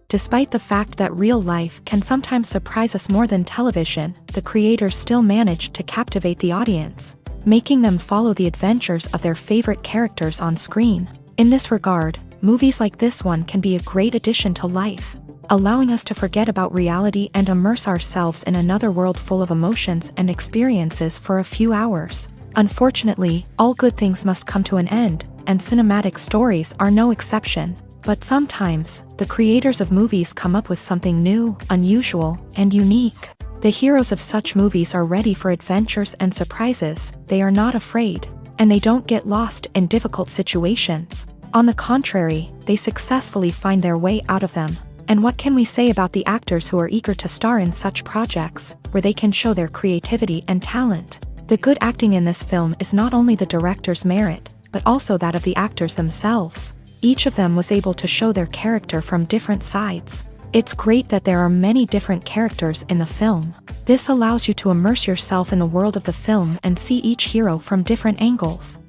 Despite the fact that real life can sometimes surprise us more than television, the creators still manage to captivate the audience, making them follow the adventures of their favorite characters on screen. In this regard, movies like this one can be a great addition to life, allowing us to forget about reality and immerse ourselves in another world full of emotions and experiences for a few hours. Unfortunately, all good things must come to an end, and cinematic stories are no exception. But sometimes, the creators of movies come up with something new, unusual, and unique. The heroes of such movies are ready for adventures and surprises, they are not afraid, and they don't get lost in difficult situations. On the contrary, they successfully find their way out of them. And what can we say about the actors who are eager to star in such projects, where they can show their creativity and talent? The good acting in this film is not only the director's merit, but also that of the actors themselves. Each of them was able to show their character from different sides. It's great that there are many different characters in the film. This allows you to immerse yourself in the world of the film and see each hero from different angles.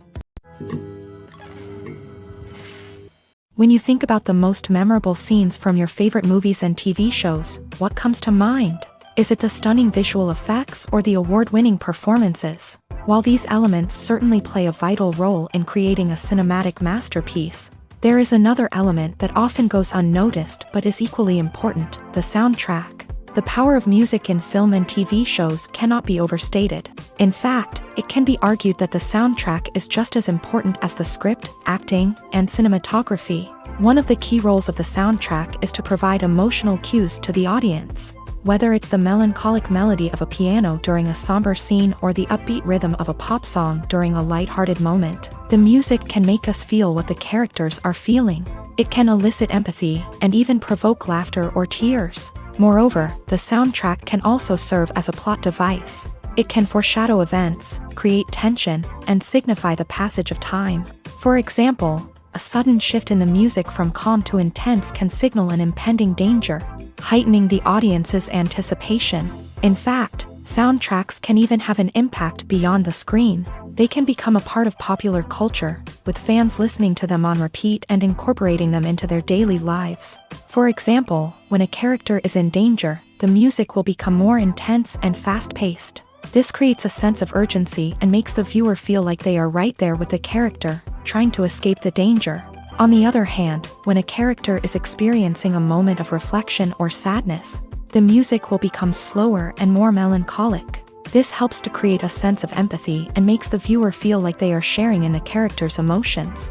When you think about the most memorable scenes from your favorite movies and TV shows, what comes to mind? Is it the stunning visual effects or the award-winning performances? While these elements certainly play a vital role in creating a cinematic masterpiece, there is another element that often goes unnoticed but is equally important: the soundtrack. The power of music in film and TV shows cannot be overstated. In fact, it can be argued that the soundtrack is just as important as the script, acting, and cinematography. One of the key roles of the soundtrack is to provide emotional cues to the audience. Whether it's the melancholic melody of a piano during a somber scene or the upbeat rhythm of a pop song during a light-hearted moment, the music can make us feel what the characters are feeling. It can elicit empathy and even provoke laughter or tears. Moreover, the soundtrack can also serve as a plot device. It can foreshadow events, create tension, and signify the passage of time. For example, a sudden shift in the music from calm to intense can signal an impending danger, heightening the audience's anticipation. In fact, soundtracks can even have an impact beyond the screen. They can become a part of popular culture, with fans listening to them on repeat and incorporating them into their daily lives. For example, when a character is in danger, the music will become more intense and fast-paced. This creates a sense of urgency and makes the viewer feel like they are right there with the character, trying to escape the danger. On the other hand, when a character is experiencing a moment of reflection or sadness, the music will become slower and more melancholic. This helps to create a sense of empathy and makes the viewer feel like they are sharing in the character's emotions.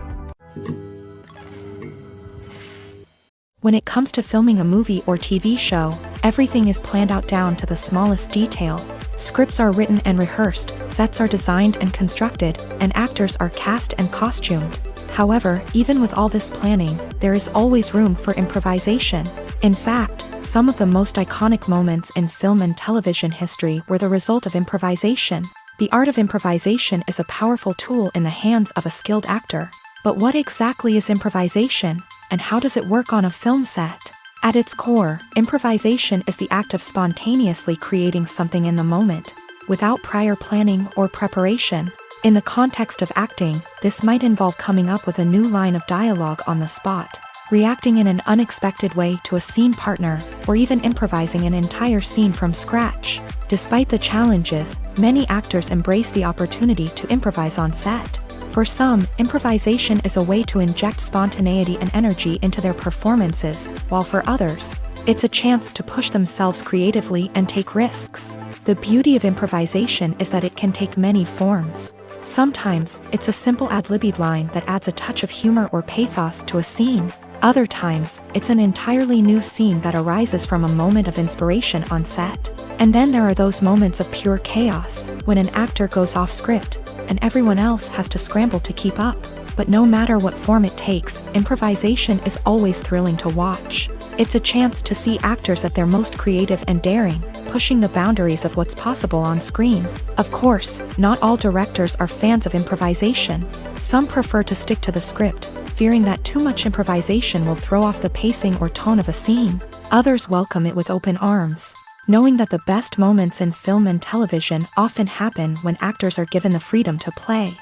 When it comes to filming a movie or TV show, everything is planned out down to the smallest detail. Scripts are written and rehearsed, sets are designed and constructed, and actors are cast and costumed. However, even with all this planning, there is always room for improvisation. In fact, some of the most iconic moments in film and television history were the result of improvisation. The art of improvisation is a powerful tool in the hands of a skilled actor. But what exactly is improvisation, and how does it work on a film set? At its core, improvisation is the act of spontaneously creating something in the moment, without prior planning or preparation. In the context of acting, this might involve coming up with a new line of dialogue on the spot, reacting in an unexpected way to a scene partner, or even improvising an entire scene from scratch. Despite the challenges, many actors embrace the opportunity to improvise on set. For some, improvisation is a way to inject spontaneity and energy into their performances, while for others, it's a chance to push themselves creatively and take risks. The beauty of improvisation is that it can take many forms. Sometimes, it's a simple ad-libbed line that adds a touch of humor or pathos to a scene. Other times, it's an entirely new scene that arises from a moment of inspiration on set. And then there are those moments of pure chaos, when an actor goes off script, and everyone else has to scramble to keep up. But no matter what form it takes, improvisation is always thrilling to watch. It's a chance to see actors at their most creative and daring, pushing the boundaries of what's possible on screen. Of course, not all directors are fans of improvisation. Some prefer to stick to the script, fearing that too much improvisation will throw off the pacing or tone of a scene. Others welcome it with open arms, knowing that the best moments in film and television often happen when actors are given the freedom to play.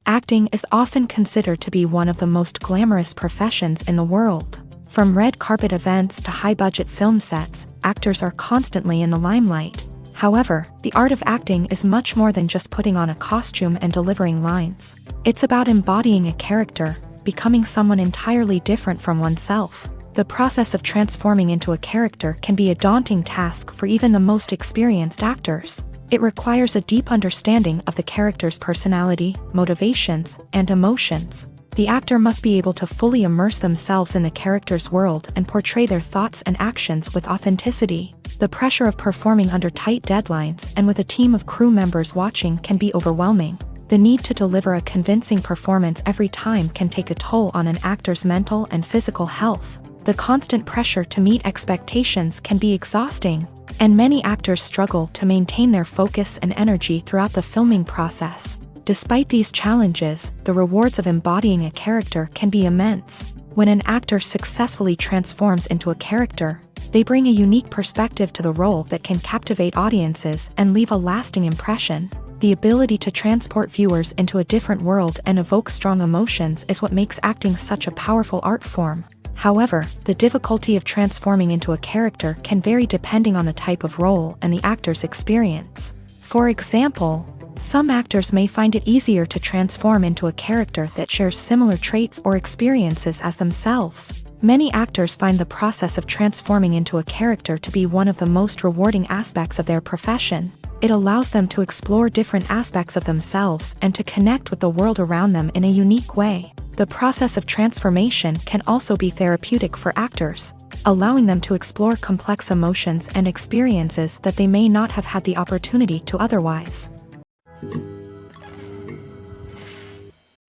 Acting is often considered to be one of the most glamorous professions in the world. From red carpet events to high-budget film sets, actors are constantly in the limelight. However, the art of acting is much more than just putting on a costume and delivering lines. It's about embodying a character, becoming someone entirely different from oneself. The process of transforming into a character can be a daunting task for even the most experienced actors. It requires a deep understanding of the character's personality, motivations, and emotions. The actor must be able to fully immerse themselves in the character's world and portray their thoughts and actions with authenticity. The pressure of performing under tight deadlines and with a team of crew members watching can be overwhelming. The need to deliver a convincing performance every time can take a toll on an actor's mental and physical health. The constant pressure to meet expectations can be exhausting, and many actors struggle to maintain their focus and energy throughout the filming process. Despite these challenges, the rewards of embodying a character can be immense. When an actor successfully transforms into a character, they bring a unique perspective to the role that can captivate audiences and leave a lasting impression. The ability to transport viewers into a different world and evoke strong emotions is what makes acting such a powerful art form. However, the difficulty of transforming into a character can vary depending on the type of role and the actor's experience. For example, some actors may find it easier to transform into a character that shares similar traits or experiences as themselves. Many actors find the process of transforming into a character to be one of the most rewarding aspects of their profession. It allows them to explore different aspects of themselves and to connect with the world around them in a unique way. The process of transformation can also be therapeutic for actors, allowing them to explore complex emotions and experiences that they may not have had the opportunity to otherwise.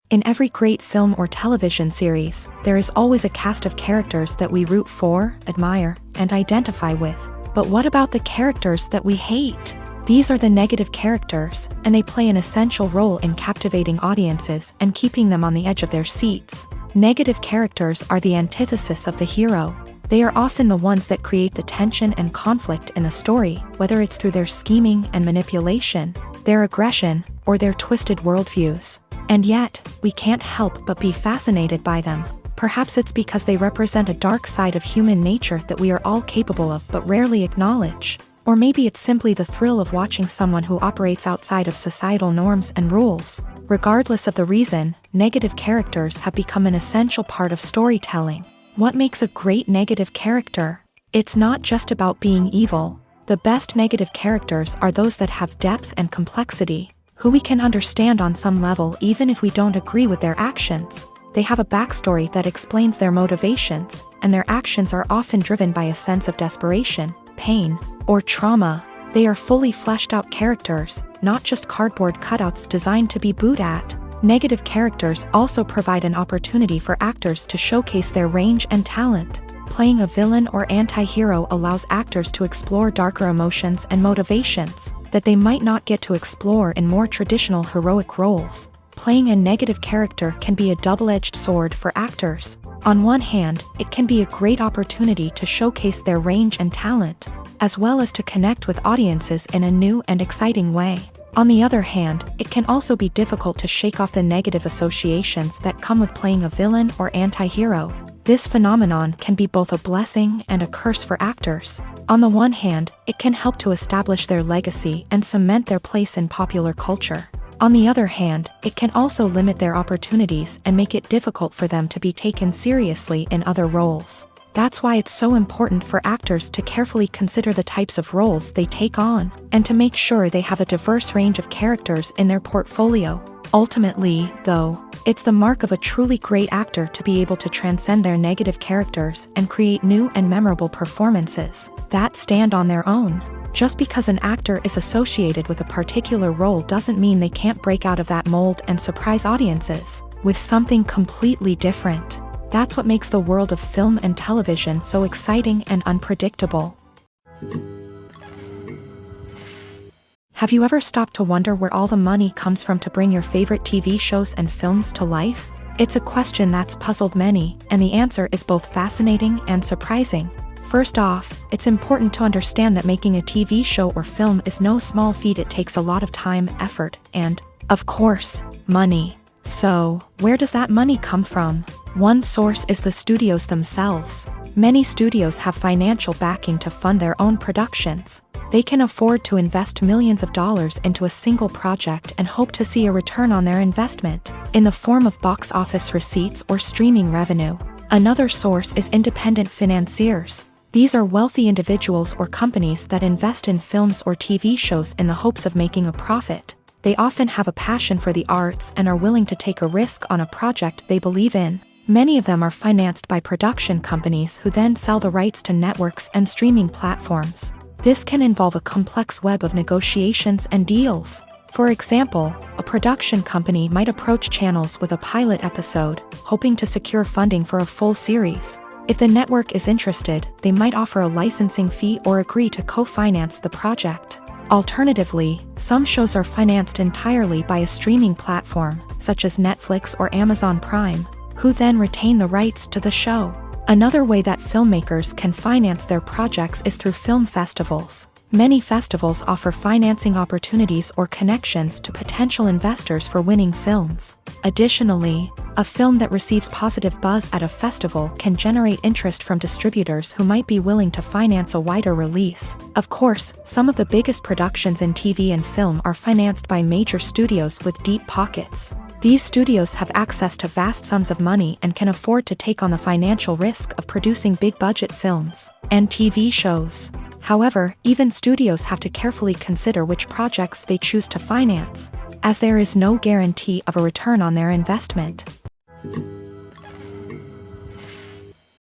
In every great film or television series, there is always a cast of characters that we root for, admire, and identify with. But what about the characters that we hate? These are the negative characters, and they play an essential role in captivating audiences and keeping them on the edge of their seats. Negative characters are the antithesis of the hero. They are often the ones that create the tension and conflict in the story, whether it's through their scheming and manipulation, their aggression, or their twisted worldviews. And yet, we can't help but be fascinated by them. Perhaps it's because they represent a dark side of human nature that we are all capable of but rarely acknowledge. Or maybe it's simply the thrill of watching someone who operates outside of societal norms and rules. Regardless of the reason, negative characters have become an essential part of storytelling. What makes a great negative character? It's not just about being evil. The best negative characters are those that have depth and complexity, who we can understand on some level even if we don't agree with their actions. They have a backstory that explains their motivations, and their actions are often driven by a sense of desperation, pain, or trauma. They are fully fleshed out characters, not just cardboard cutouts designed to be booed at. Negative characters also provide an opportunity for actors to showcase their range and talent. Playing a villain or anti-hero allows actors to explore darker emotions and motivations that they might not get to explore in more traditional heroic roles. Playing a negative character can be a double-edged sword for actors. On one hand, it can be a great opportunity to showcase their range and talent, as well as to connect with audiences in a new and exciting way. On the other hand, it can also be difficult to shake off the negative associations that come with playing a villain or anti-hero. This phenomenon can be both a blessing and a curse for actors. On the one hand, it can help to establish their legacy and cement their place in popular culture. On the other hand, it can also limit their opportunities and make it difficult for them to be taken seriously in other roles. That's why it's so important for actors to carefully consider the types of roles they take on, and to make sure they have a diverse range of characters in their portfolio. Ultimately, though, it's the mark of a truly great actor to be able to transcend their negative characters and create new and memorable performances that stand on their own. Just because an actor is associated with a particular role doesn't mean they can't break out of that mold and surprise audiences with something completely different. That's what makes the world of film and television so exciting and unpredictable. Have you ever stopped to wonder where all the money comes from to bring your favorite TV shows and films to life? It's a question that's puzzled many, and the answer is both fascinating and surprising. First off, it's important to understand that making a TV show or film is no small feat. It takes a lot of time, effort, and, of course, money. So, where does that money come from? One source is the studios themselves. Many studios have financial backing to fund their own productions. They can afford to invest millions of dollars into a single project and hope to see a return on their investment, in the form of box office receipts or streaming revenue. Another source is independent financiers. These are wealthy individuals or companies that invest in films or TV shows in the hopes of making a profit. They often have a passion for the arts and are willing to take a risk on a project they believe in. Many of them are financed by production companies who then sell the rights to networks and streaming platforms. This can involve a complex web of negotiations and deals. For example, a production company might approach channels with a pilot episode, hoping to secure funding for a full series. If the network is interested, they might offer a licensing fee or agree to co-finance the project. Alternatively, some shows are financed entirely by a streaming platform, such as Netflix or Amazon Prime, who then retain the rights to the show. Another way that filmmakers can finance their projects is through film festivals. Many festivals offer financing opportunities or connections to potential investors for winning films. Additionally, a film that receives positive buzz at a festival can generate interest from distributors who might be willing to finance a wider release. Of course, some of the biggest productions in TV and film are financed by major studios with deep pockets. These studios have access to vast sums of money and can afford to take on the financial risk of producing big-budget films and TV shows. However, even studios have to carefully consider which projects they choose to finance, as there is no guarantee of a return on their investment.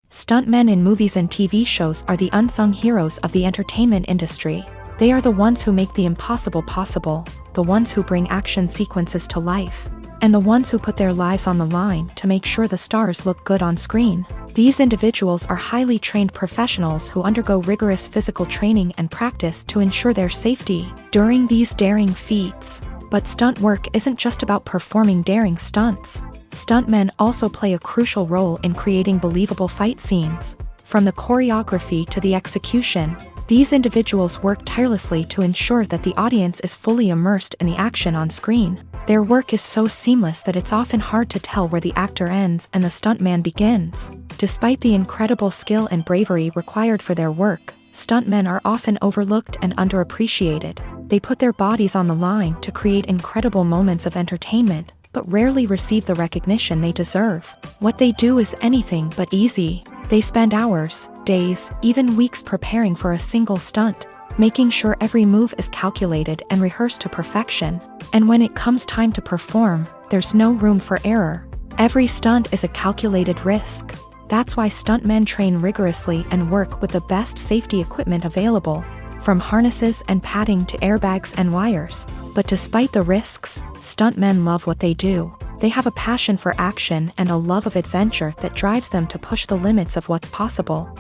Stuntmen in movies and TV shows are the unsung heroes of the entertainment industry. They are the ones who make the impossible possible, the ones who bring action sequences to life, and the ones who put their lives on the line to make sure the stars look good on screen. These individuals are highly trained professionals who undergo rigorous physical training and practice to ensure their safety during these daring feats. But stunt work isn't just about performing daring stunts. Stuntmen also play a crucial role in creating believable fight scenes. From the choreography to the execution, these individuals work tirelessly to ensure that the audience is fully immersed in the action on screen. Their work is so seamless that it's often hard to tell where the actor ends and the stuntman begins. Despite the incredible skill and bravery required for their work, stuntmen are often overlooked and underappreciated. They put their bodies on the line to create incredible moments of entertainment, but rarely receive the recognition they deserve. What they do is anything but easy. They spend hours, days, even weeks preparing for a single stunt, making sure every move is calculated and rehearsed to perfection. And when it comes time to perform, there's no room for error. Every stunt is a calculated risk. That's why stuntmen train rigorously and work with the best safety equipment available, from harnesses and padding to airbags and wires. But despite the risks, stuntmen love what they do. They have a passion for action and a love of adventure that drives them to push the limits of what's possible.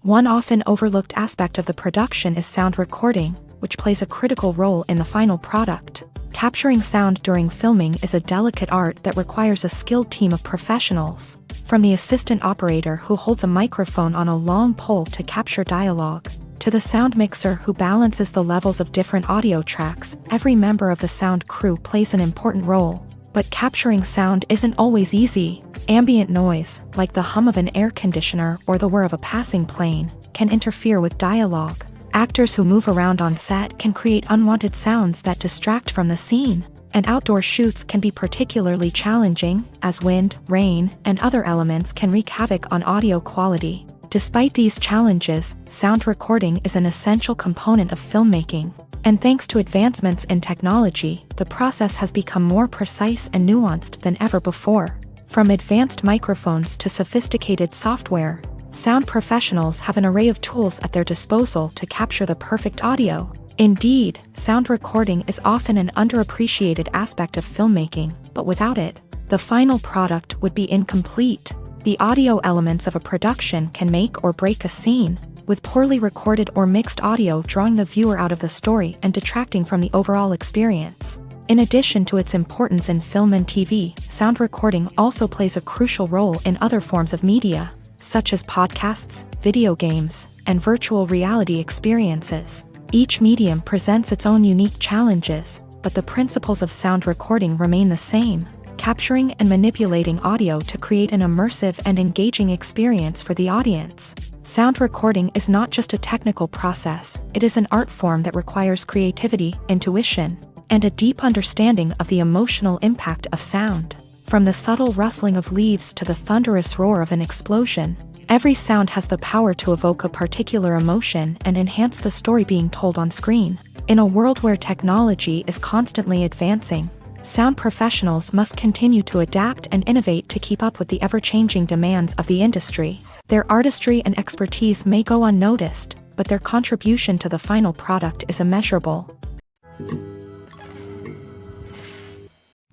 One often overlooked aspect of the production is sound recording, which plays a critical role in the final product. Capturing sound during filming is a delicate art that requires a skilled team of professionals, from the assistant operator who holds a microphone on a long pole to capture dialogue, to the sound mixer who balances the levels of different audio tracks. Every member of the sound crew plays an important role. But capturing sound isn't always easy. Ambient noise, like the hum of an air conditioner or the whir of a passing plane, can interfere with dialogue. Actors who move around on set can create unwanted sounds that distract from the scene. And outdoor shoots can be particularly challenging, as wind, rain, and other elements can wreak havoc on audio quality. Despite these challenges, sound recording is an essential component of filmmaking. And thanks to advancements in technology, the process has become more precise and nuanced than ever before. From advanced microphones to sophisticated software, sound professionals have an array of tools at their disposal to capture the perfect audio. Indeed, sound recording is often an underappreciated aspect of filmmaking, but without it, the final product would be incomplete. The audio elements of a production can make or break a scene, with poorly recorded or mixed audio drawing the viewer out of the story and detracting from the overall experience. In addition to its importance in film and TV, sound recording also plays a crucial role in other forms of media, such as podcasts, video games, and virtual reality experiences. Each medium presents its own unique challenges, but the principles of sound recording remain the same, capturing and manipulating audio to create an immersive and engaging experience for the audience. Sound recording is not just a technical process, it is an art form that requires creativity, intuition, and a deep understanding of the emotional impact of sound. From the subtle rustling of leaves to the thunderous roar of an explosion, every sound has the power to evoke a particular emotion and enhance the story being told on screen. In a world where technology is constantly advancing, sound professionals must continue to adapt and innovate to keep up with the ever-changing demands of the industry. Their artistry and expertise may go unnoticed, but their contribution to the final product is immeasurable.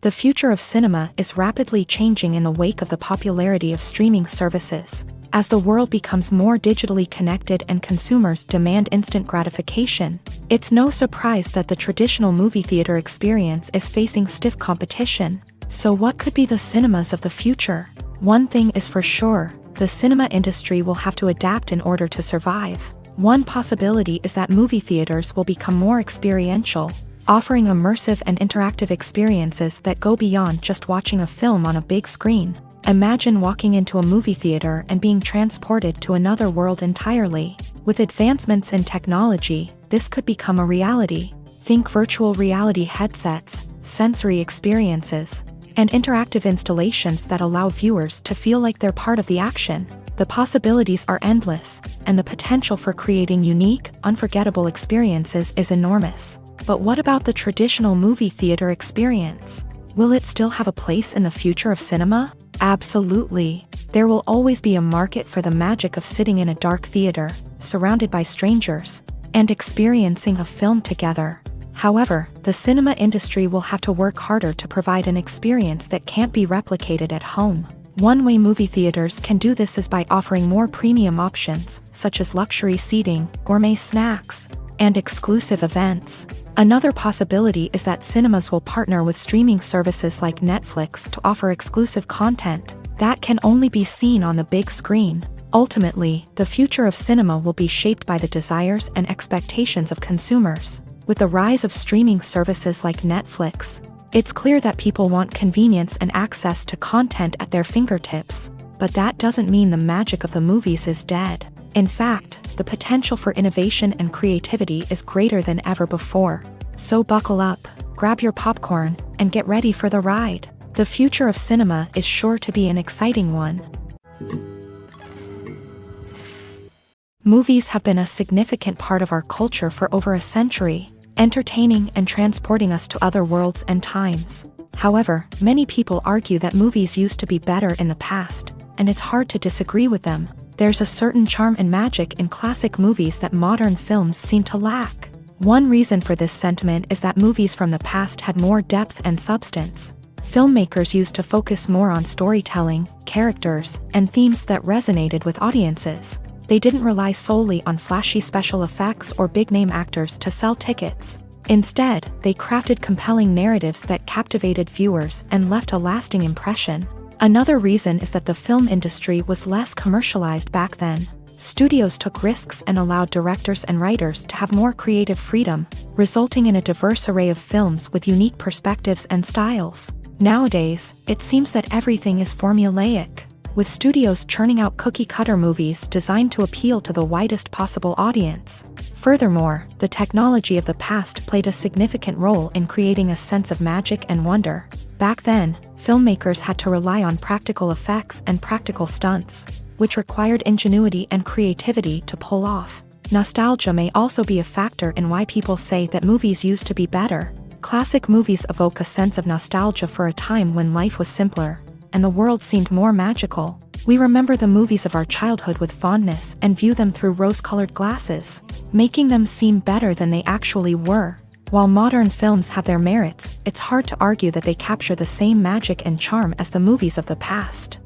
The future of cinema is rapidly changing in the wake of the popularity of streaming services. As the world becomes more digitally connected and consumers demand instant gratification, it's no surprise that the traditional movie theater experience is facing stiff competition. So what could be the cinemas of the future? One thing is for sure, the cinema industry will have to adapt in order to survive. One possibility is that movie theaters will become more experiential, offering immersive and interactive experiences that go beyond just watching a film on a big screen. Imagine walking into a movie theater and being transported to another world entirely. With advancements in technology, this could become a reality. Think virtual reality headsets, sensory experiences, and interactive installations that allow viewers to feel like they're part of the action. The possibilities are endless, and the potential for creating unique, unforgettable experiences is enormous. But what about the traditional movie theater experience? Will it still have a place in the future of cinema? Absolutely. There will always be a market for the magic of sitting in a dark theater, surrounded by strangers, and experiencing a film together. However, the cinema industry will have to work harder to provide an experience that can't be replicated at home. One way movie theaters can do this is by offering more premium options, such as luxury seating, gourmet snacks, and exclusive events. Another possibility is that cinemas will partner with streaming services like Netflix to offer exclusive content that can only be seen on the big screen. Ultimately, the future of cinema will be shaped by the desires and expectations of consumers. With the rise of streaming services like Netflix, it's clear that people want convenience and access to content at their fingertips. But that doesn't mean the magic of the movies is dead. In fact, the potential for innovation and creativity is greater than ever before. So buckle up, grab your popcorn, and get ready for the ride. The future of cinema is sure to be an exciting one. Movies have been a significant part of our culture for over a century, entertaining and transporting us to other worlds and times. However, many people argue that movies used to be better in the past, and it's hard to disagree with them. There's a certain charm and magic in classic movies that modern films seem to lack. One reason for this sentiment is that movies from the past had more depth and substance. Filmmakers used to focus more on storytelling, characters, and themes that resonated with audiences. They didn't rely solely on flashy special effects or big-name actors to sell tickets. Instead, they crafted compelling narratives that captivated viewers and left a lasting impression. Another reason is that the film industry was less commercialized back then. Studios took risks and allowed directors and writers to have more creative freedom, resulting in a diverse array of films with unique perspectives and styles. Nowadays, it seems that everything is formulaic, with studios churning out cookie-cutter movies designed to appeal to the widest possible audience. Furthermore, the technology of the past played a significant role in creating a sense of magic and wonder. Back then, filmmakers had to rely on practical effects and practical stunts, which required ingenuity and creativity to pull off. Nostalgia may also be a factor in why people say that movies used to be better. Classic movies evoke a sense of nostalgia for a time when life was simpler, and the world seemed more magical. We remember the movies of our childhood with fondness and view them through rose-colored glasses, making them seem better than they actually were. While modern films have their merits, it's hard to argue that they capture the same magic and charm as the movies of the past.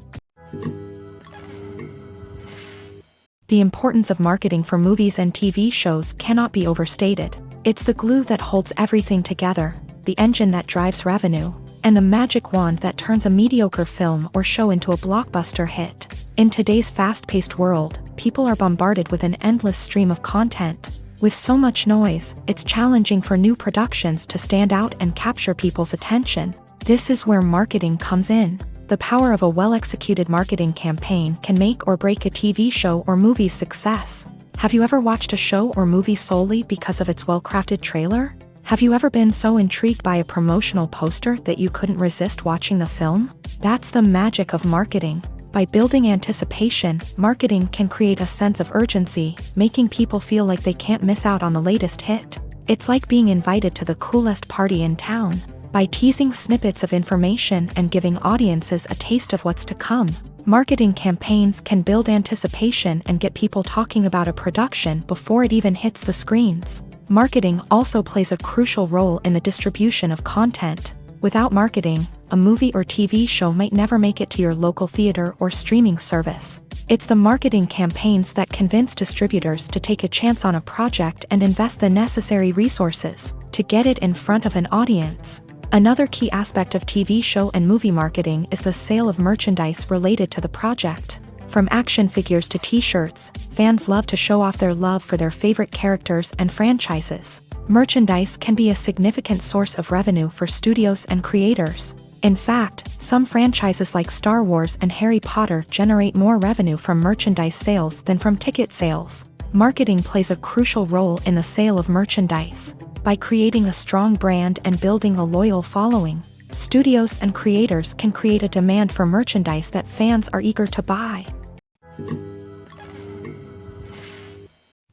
The importance of marketing for movies and TV shows cannot be overstated. It's the glue that holds everything together, the engine that drives revenue, and the magic wand that turns a mediocre film or show into a blockbuster hit. In today's fast-paced world, people are bombarded with an endless stream of content. With so much noise, it's challenging for new productions to stand out and capture people's attention. This is where marketing comes in. The power of a well-executed marketing campaign can make or break a TV show or movie's success. Have you ever watched a show or movie solely because of its well-crafted trailer? Have you ever been so intrigued by a promotional poster that you couldn't resist watching the film? That's the magic of marketing. By building anticipation, marketing can create a sense of urgency, making people feel like they can't miss out on the latest hit. It's like being invited to the coolest party in town. By teasing snippets of information and giving audiences a taste of what's to come, marketing campaigns can build anticipation and get people talking about a production before it even hits the screens. Marketing also plays a crucial role in the distribution of content. Without marketing, a movie or TV show might never make it to your local theater or streaming service. It's the marketing campaigns that convince distributors to take a chance on a project and invest the necessary resources to get it in front of an audience. Another key aspect of TV show and movie marketing is the sale of merchandise related to the project. From action figures to t-shirts, fans love to show off their love for their favorite characters and franchises. Merchandise can be a significant source of revenue for studios and creators. In fact, some franchises like Star Wars and Harry Potter generate more revenue from merchandise sales than from ticket sales. Marketing plays a crucial role in the sale of merchandise. By creating a strong brand and building a loyal following, studios and creators can create a demand for merchandise that fans are eager to buy.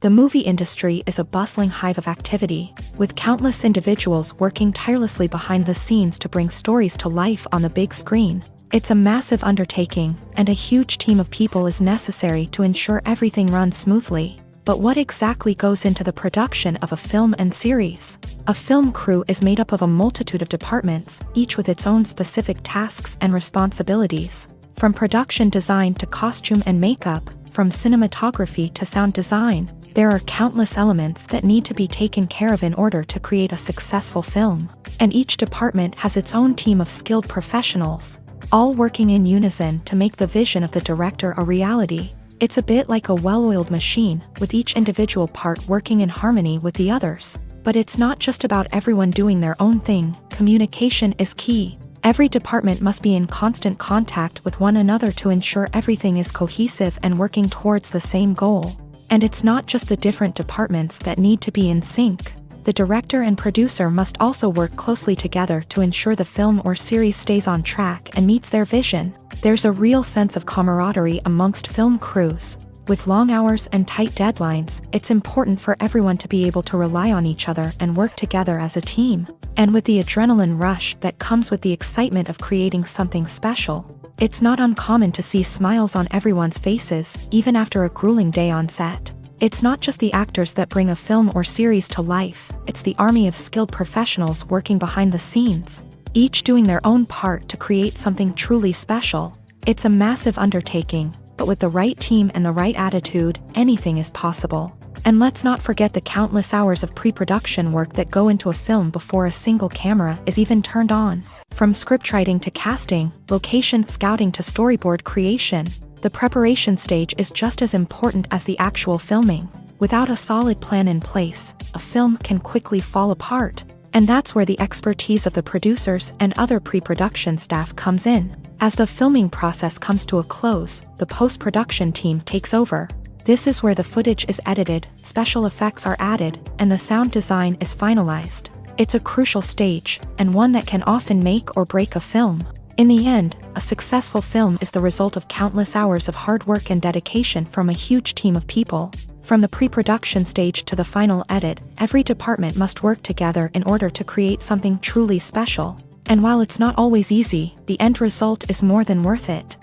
The movie industry is a bustling hive of activity, with countless individuals working tirelessly behind the scenes to bring stories to life on the big screen. It's a massive undertaking, and a huge team of people is necessary to ensure everything runs smoothly. But what exactly goes into the production of a film and series? A film crew is made up of a multitude of departments, each with its own specific tasks and responsibilities. From production design to costume and makeup, from cinematography to sound design, there are countless elements that need to be taken care of in order to create a successful film. And each department has its own team of skilled professionals, all working in unison to make the vision of the director a reality. It's a bit like a well-oiled machine, with each individual part working in harmony with the others. But it's not just about everyone doing their own thing. Communication is key. Every department must be in constant contact with one another to ensure everything is cohesive and working towards the same goal. And it's not just the different departments that need to be in sync. The director and producer must also work closely together to ensure the film or series stays on track and meets their vision. There's a real sense of camaraderie amongst film crews. With long hours and tight deadlines, it's important for everyone to be able to rely on each other and work together as a team. And with the adrenaline rush that comes with the excitement of creating something special, it's not uncommon to see smiles on everyone's faces, even after a grueling day on set. It's not just the actors that bring a film or series to life, it's the army of skilled professionals working behind the scenes, each doing their own part to create something truly special. It's a massive undertaking, but with the right team and the right attitude, anything is possible. And let's not forget the countless hours of pre-production work that go into a film before a single camera is even turned on. From scriptwriting to casting, location scouting to storyboard creation, the preparation stage is just as important as the actual filming. Without a solid plan in place, a film can quickly fall apart. And that's where the expertise of the producers and other pre-production staff comes in. As the filming process comes to a close, the post-production team takes over. This is where the footage is edited, special effects are added, and the sound design is finalized. It's a crucial stage, and one that can often make or break a film. In the end, a successful film is the result of countless hours of hard work and dedication from a huge team of people. From the pre-production stage to the final edit, every department must work together in order to create something truly special. And while it's not always easy, the end result is more than worth it.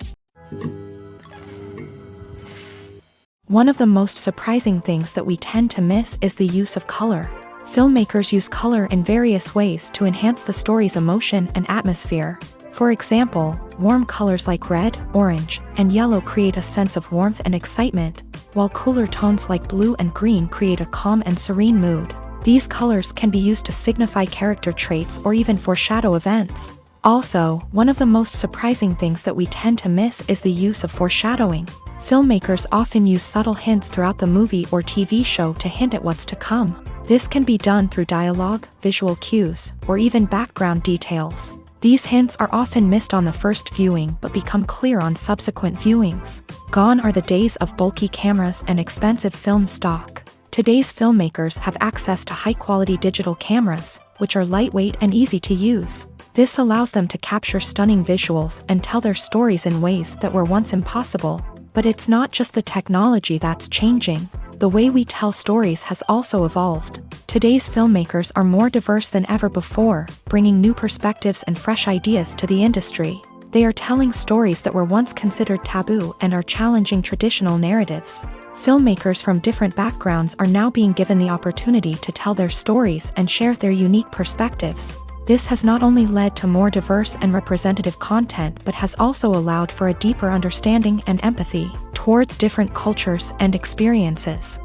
One of the most surprising things that we tend to miss is the use of color. Filmmakers use color in various ways to enhance the story's emotion and atmosphere. For example, warm colors like red, orange, and yellow create a sense of warmth and excitement, while cooler tones like blue and green create a calm and serene mood. These colors can be used to signify character traits or even foreshadow events. Also, one of the most surprising things that we tend to miss is the use of foreshadowing. Filmmakers often use subtle hints throughout the movie or TV show to hint at what's to come. This can be done through dialogue, visual cues, or even background details. These hints are often missed on the first viewing but become clear on subsequent viewings. Gone are the days of bulky cameras and expensive film stock. Today's filmmakers have access to high-quality digital cameras, which are lightweight and easy to use. This allows them to capture stunning visuals and tell their stories in ways that were once impossible. But it's not just the technology that's changing. The way we tell stories has also evolved. Today's filmmakers are more diverse than ever before, bringing new perspectives and fresh ideas to the industry. They are telling stories that were once considered taboo and are challenging traditional narratives. Filmmakers from different backgrounds are now being given the opportunity to tell their stories and share their unique perspectives. This has not only led to more diverse and representative content but has also allowed for a deeper understanding and empathy towards different cultures and experiences.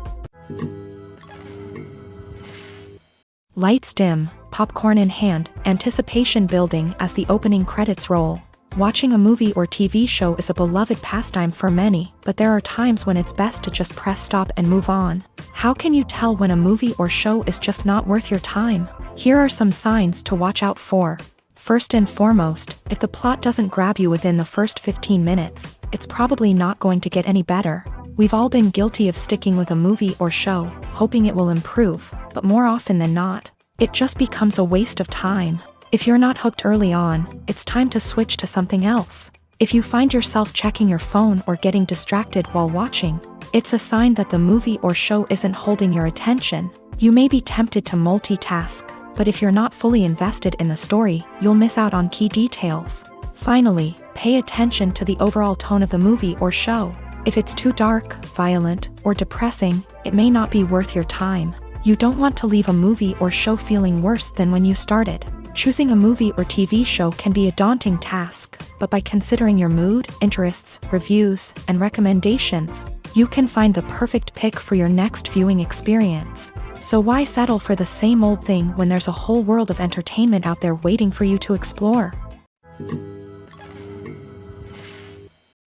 Lights dim, popcorn in hand, anticipation building as the opening credits roll. Watching a movie or TV show is a beloved pastime for many, but there are times when it's best to just press stop and move on. How can you tell when a movie or show is just not worth your time? Here are some signs to watch out for. First and foremost, if the plot doesn't grab you within the first 15 minutes, it's probably not going to get any better. We've all been guilty of sticking with a movie or show, hoping it will improve, but more often than not, it just becomes a waste of time. If you're not hooked early on, it's time to switch to something else. If you find yourself checking your phone or getting distracted while watching, it's a sign that the movie or show isn't holding your attention. You may be tempted to multitask, but if you're not fully invested in the story, you'll miss out on key details. Finally, pay attention to the overall tone of the movie or show. If it's too dark, violent, or depressing, it may not be worth your time. You don't want to leave a movie or show feeling worse than when you started. Choosing a movie or TV show can be a daunting task, but by considering your mood, interests, reviews, and recommendations, you can find the perfect pick for your next viewing experience. So why settle for the same old thing when there's a whole world of entertainment out there waiting for you to explore?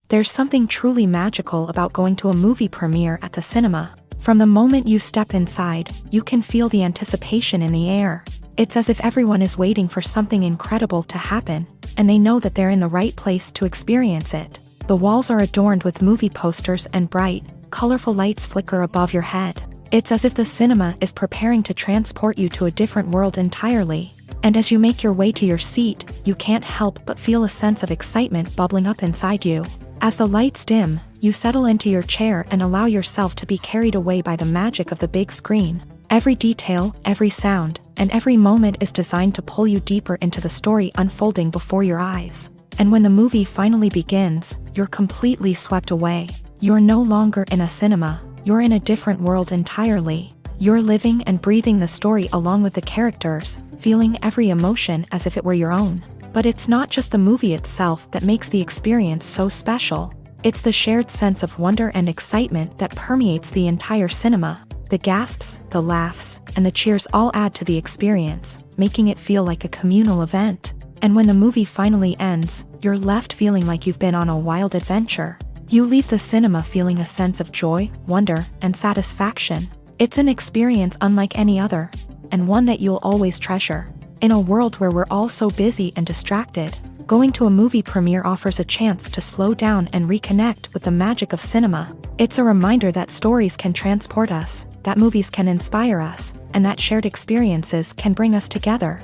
There's something truly magical about going to a movie premiere at the cinema. From the moment you step inside, you can feel the anticipation in the air. It's as if everyone is waiting for something incredible to happen, and they know that they're in the right place to experience it. The walls are adorned with movie posters and bright, colorful lights flicker above your head. It's as if the cinema is preparing to transport you to a different world entirely. And as you make your way to your seat, you can't help but feel a sense of excitement bubbling up inside you. As the lights dim, you settle into your chair and allow yourself to be carried away by the magic of the big screen. Every detail, every sound, and every moment is designed to pull you deeper into the story unfolding before your eyes. And when the movie finally begins, you're completely swept away. You're no longer in a cinema, you're in a different world entirely. You're living and breathing the story along with the characters, feeling every emotion as if it were your own. But it's not just the movie itself that makes the experience so special. It's the shared sense of wonder and excitement that permeates the entire cinema. The gasps, the laughs, and the cheers all add to the experience, making it feel like a communal event. And when the movie finally ends, you're left feeling like you've been on a wild adventure. You leave the cinema feeling a sense of joy, wonder, and satisfaction. It's an experience unlike any other, and one that you'll always treasure. In a world where we're all so busy and distracted, going to a movie premiere offers a chance to slow down and reconnect with the magic of cinema. It's a reminder that stories can transport us, that movies can inspire us, and that shared experiences can bring us together.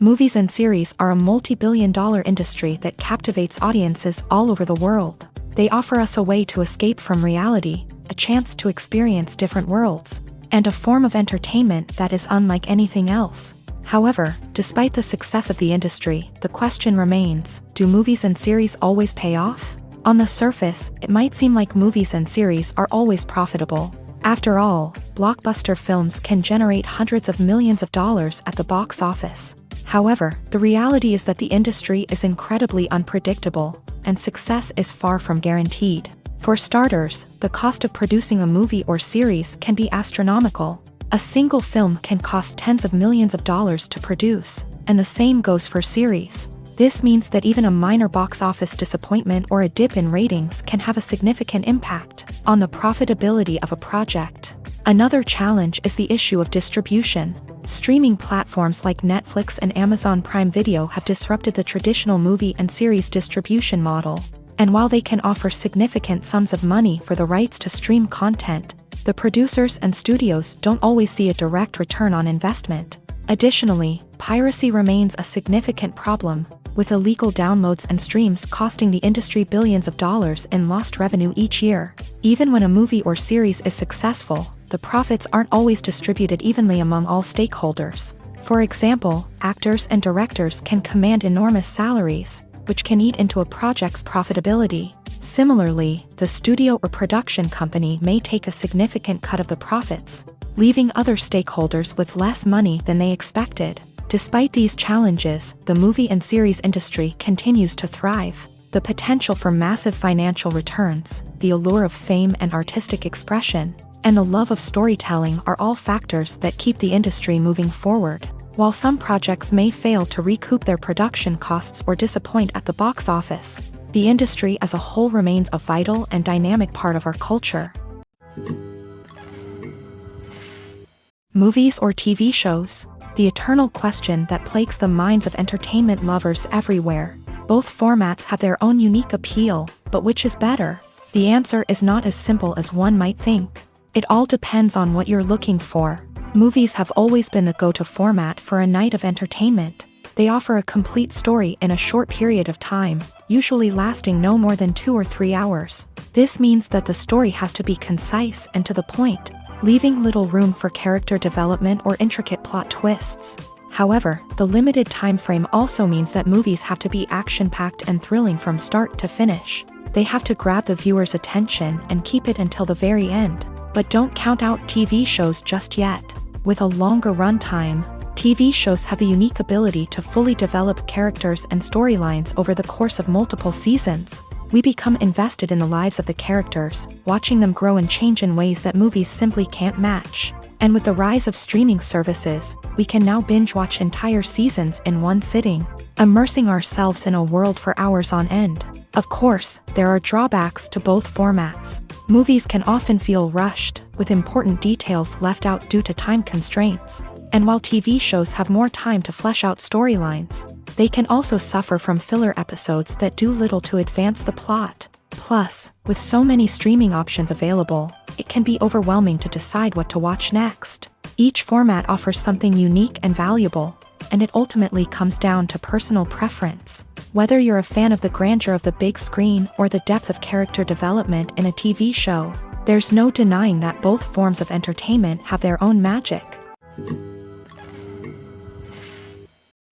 Movies and series are a multi-billion-dollar industry that captivates audiences all over the world. They offer us a way to escape from reality, a chance to experience different worlds, and a form of entertainment that is unlike anything else. However, despite the success of the industry, the question remains, do movies and series always pay off? On the surface, it might seem like movies and series are always profitable. After all, blockbuster films can generate hundreds of millions of dollars at the box office. However, the reality is that the industry is incredibly unpredictable, and success is far from guaranteed. For starters, the cost of producing a movie or series can be astronomical. A single film can cost tens of millions of dollars to produce, and the same goes for series. This means that even a minor box office disappointment or a dip in ratings can have a significant impact on the profitability of a project. Another challenge is the issue of distribution. Streaming platforms like Netflix and Amazon Prime Video have disrupted the traditional movie and series distribution model. And while they can offer significant sums of money for the rights to stream content, the producers and studios don't always see a direct return on investment. Additionally, piracy remains a significant problem, with illegal downloads and streams costing the industry billions of dollars in lost revenue each year. Even when a movie or series is successful, the profits aren't always distributed evenly among all stakeholders. For example, actors and directors can command enormous salaries, which can eat into a project's profitability. Similarly, the studio or production company may take a significant cut of the profits, leaving other stakeholders with less money than they expected. Despite these challenges, the movie and series industry continues to thrive. The potential for massive financial returns, the allure of fame and artistic expression, and the love of storytelling are all factors that keep the industry moving forward. While some projects may fail to recoup their production costs or disappoint at the box office, the industry as a whole remains a vital and dynamic part of our culture. Movies or TV shows? The eternal question that plagues the minds of entertainment lovers everywhere. Both formats have their own unique appeal, but which is better? The answer is not as simple as one might think. It all depends on what you're looking for. Movies have always been the go-to format for a night of entertainment. They offer a complete story in a short period of time, usually lasting no more than 2 or 3 hours. This means that the story has to be concise and to the point, leaving little room for character development or intricate plot twists. However, the limited time frame also means that movies have to be action-packed and thrilling from start to finish. They have to grab the viewer's attention and keep it until the very end. But don't count out TV shows just yet. With a longer runtime, TV shows have the unique ability to fully develop characters and storylines over the course of multiple seasons. We become invested in the lives of the characters, watching them grow and change in ways that movies simply can't match. And with the rise of streaming services, we can now binge-watch entire seasons in one sitting, immersing ourselves in a world for hours on end. Of course, there are drawbacks to both formats. Movies can often feel rushed, with important details left out due to time constraints. And while TV shows have more time to flesh out storylines, they can also suffer from filler episodes that do little to advance the plot. Plus, with so many streaming options available, it can be overwhelming to decide what to watch next. Each format offers something unique and valuable, and it ultimately comes down to personal preference. Whether you're a fan of the grandeur of the big screen or the depth of character development in a TV show, there's no denying that both forms of entertainment have their own magic.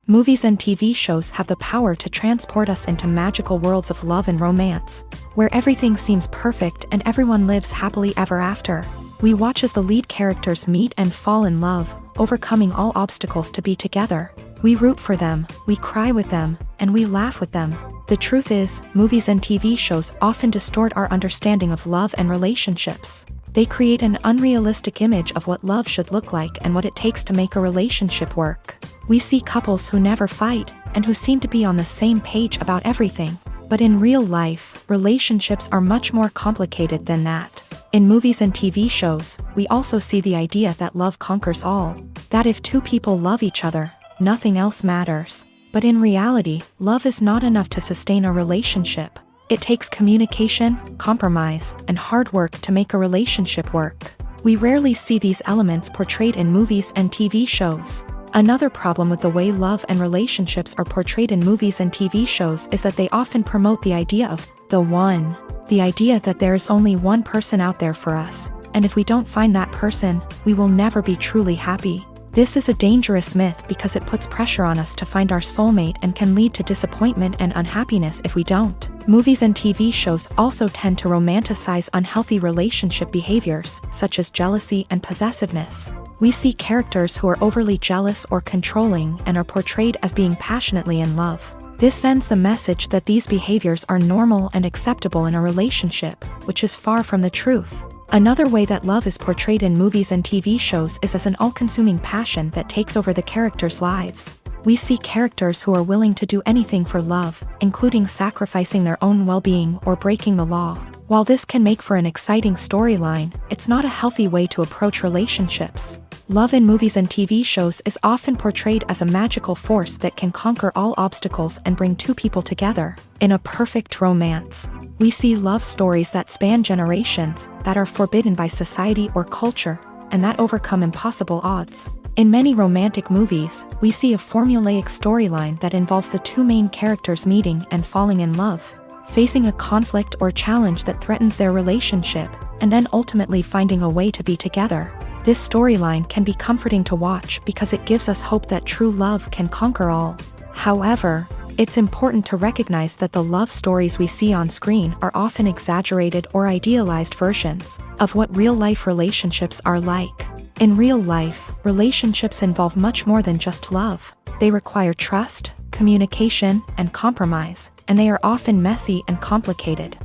Movies and TV shows have the power to transport us into magical worlds of love and romance, where everything seems perfect and everyone lives happily ever after. We watch as the lead characters meet and fall in love, overcoming all obstacles to be together. We root for them, we cry with them, and we laugh with them. The truth is, movies and TV shows often distort our understanding of love and relationships. They create an unrealistic image of what love should look like and what it takes to make a relationship work. We see couples who never fight, and who seem to be on the same page about everything. But in real life, relationships are much more complicated than that. In movies and TV shows, we also see the idea that love conquers all. That if two people love each other, nothing else matters. But in reality, love is not enough to sustain a relationship. It takes communication, compromise, and hard work to make a relationship work. We rarely see these elements portrayed in movies and TV shows. Another problem with the way love and relationships are portrayed in movies and TV shows is that they often promote the idea of the one. The idea that there is only one person out there for us, and if we don't find that person, we will never be truly happy. This is a dangerous myth because it puts pressure on us to find our soulmate and can lead to disappointment and unhappiness if we don't. Movies and TV shows also tend to romanticize unhealthy relationship behaviors, such as jealousy and possessiveness. We see characters who are overly jealous or controlling and are portrayed as being passionately in love. This sends the message that these behaviors are normal and acceptable in a relationship, which is far from the truth. Another way that love is portrayed in movies and TV shows is as an all-consuming passion that takes over the characters' lives. We see characters who are willing to do anything for love, including sacrificing their own well-being or breaking the law. While this can make for an exciting storyline, it's not a healthy way to approach relationships. Love in movies and TV shows is often portrayed as a magical force that can conquer all obstacles and bring two people together. In a perfect romance, we see love stories that span generations, that are forbidden by society or culture, and that overcome impossible odds. In many romantic movies, we see a formulaic storyline that involves the two main characters meeting and falling in love, facing a conflict or challenge that threatens their relationship, and then ultimately finding a way to be together. This storyline can be comforting to watch because it gives us hope that true love can conquer all. However, it's important to recognize that the love stories we see on screen are often exaggerated or idealized versions of what real-life relationships are like. In real life, relationships involve much more than just love. They require trust, communication, and compromise, and they are often messy and complicated.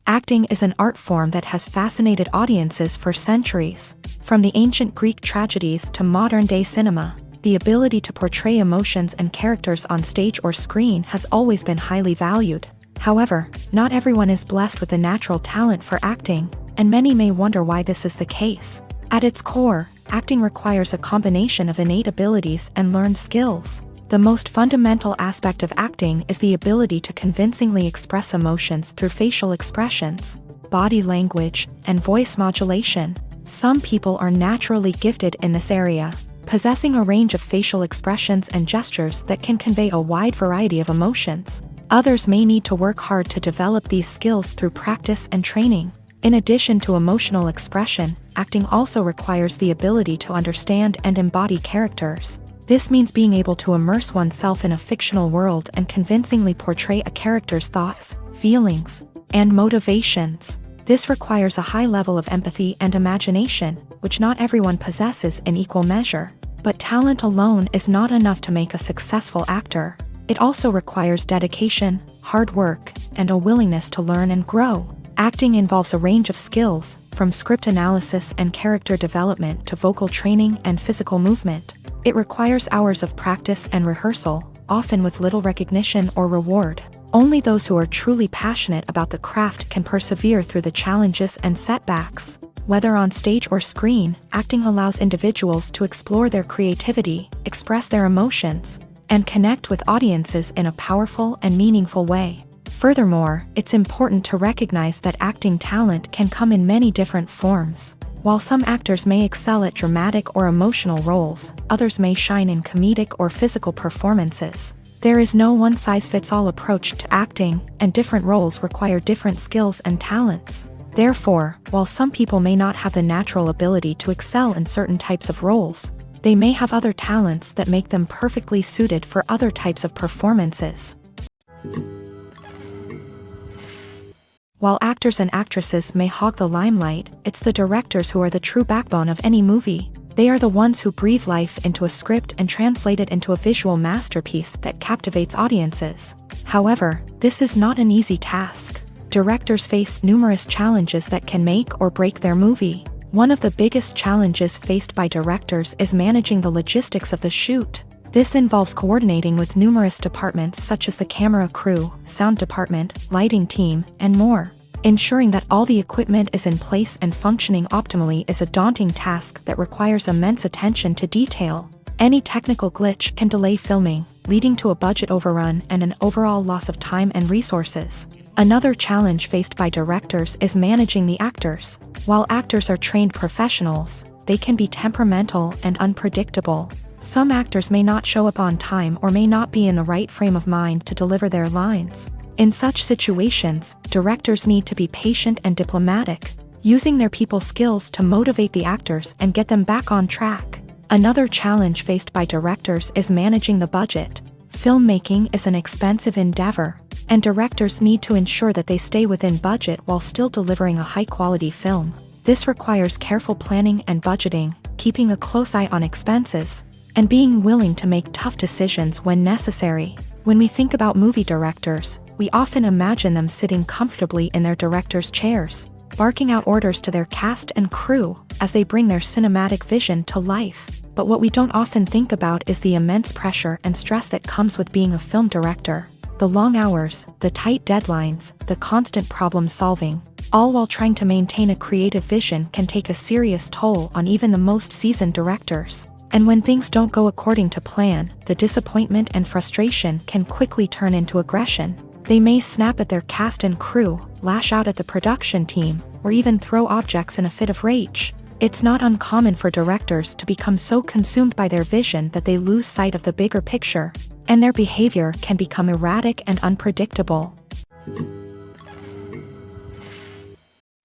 Acting is an art form that has fascinated audiences for centuries. From the ancient Greek tragedies to modern-day cinema, the ability to portray emotions and characters on stage or screen has always been highly valued. However, not everyone is blessed with a natural talent for acting, and many may wonder why this is the case. At its core, acting requires a combination of innate abilities and learned skills. The most fundamental aspect of acting is the ability to convincingly express emotions through facial expressions, body language, and voice modulation. Some people are naturally gifted in this area, possessing a range of facial expressions and gestures that can convey a wide variety of emotions. Others may need to work hard to develop these skills through practice and training. In addition to emotional expression, acting also requires the ability to understand and embody characters. This means being able to immerse oneself in a fictional world and convincingly portray a character's thoughts, feelings, and motivations. This requires a high level of empathy and imagination, which not everyone possesses in equal measure. But talent alone is not enough to make a successful actor. It also requires dedication, hard work, and a willingness to learn and grow. Acting involves a range of skills, from script analysis and character development to vocal training and physical movement. It requires hours of practice and rehearsal, often with little recognition or reward. Only those who are truly passionate about the craft can persevere through the challenges and setbacks. Whether on stage or screen, acting allows individuals to explore their creativity, express their emotions, and connect with audiences in a powerful and meaningful way. Furthermore, it's important to recognize that acting talent can come in many different forms. While some actors may excel at dramatic or emotional roles, others may shine in comedic or physical performances. There is no one-size-fits-all approach to acting, and different roles require different skills and talents. Therefore, while some people may not have the natural ability to excel in certain types of roles, they may have other talents that make them perfectly suited for other types of performances. While actors and actresses may hog the limelight, it's the directors who are the true backbone of any movie. They are the ones who breathe life into a script and translate it into a visual masterpiece that captivates audiences. However, this is not an easy task. Directors face numerous challenges that can make or break their movie. One of the biggest challenges faced by directors is managing the logistics of the shoot. This involves coordinating with numerous departments such as the camera crew, sound department, lighting team, and more. Ensuring that all the equipment is in place and functioning optimally is a daunting task that requires immense attention to detail. Any technical glitch can delay filming, leading to a budget overrun and an overall loss of time and resources. Another challenge faced by directors is managing the actors. While actors are trained professionals, they can be temperamental and unpredictable. Some actors may not show up on time or may not be in the right frame of mind to deliver their lines. In such situations, directors need to be patient and diplomatic, using their people skills to motivate the actors and get them back on track. Another challenge faced by directors is managing the budget. Filmmaking is an expensive endeavor, and directors need to ensure that they stay within budget while still delivering a high-quality film. This requires careful planning and budgeting, keeping a close eye on expenses, and being willing to make tough decisions when necessary. When we think about movie directors, we often imagine them sitting comfortably in their director's chairs, barking out orders to their cast and crew as they bring their cinematic vision to life. but what we don't often think about is the immense pressure and stress that comes with being a film director. The long hours, the tight deadlines, the constant problem solving, all while trying to maintain a creative vision can take a serious toll on even the most seasoned directors. And when things don't go according to plan, the disappointment and frustration can quickly turn into aggression. They may snap at their cast and crew, lash out at the production team, or even throw objects in a fit of rage. It's not uncommon for directors to become so consumed by their vision that they lose sight of the bigger picture, and their behavior can become erratic and unpredictable.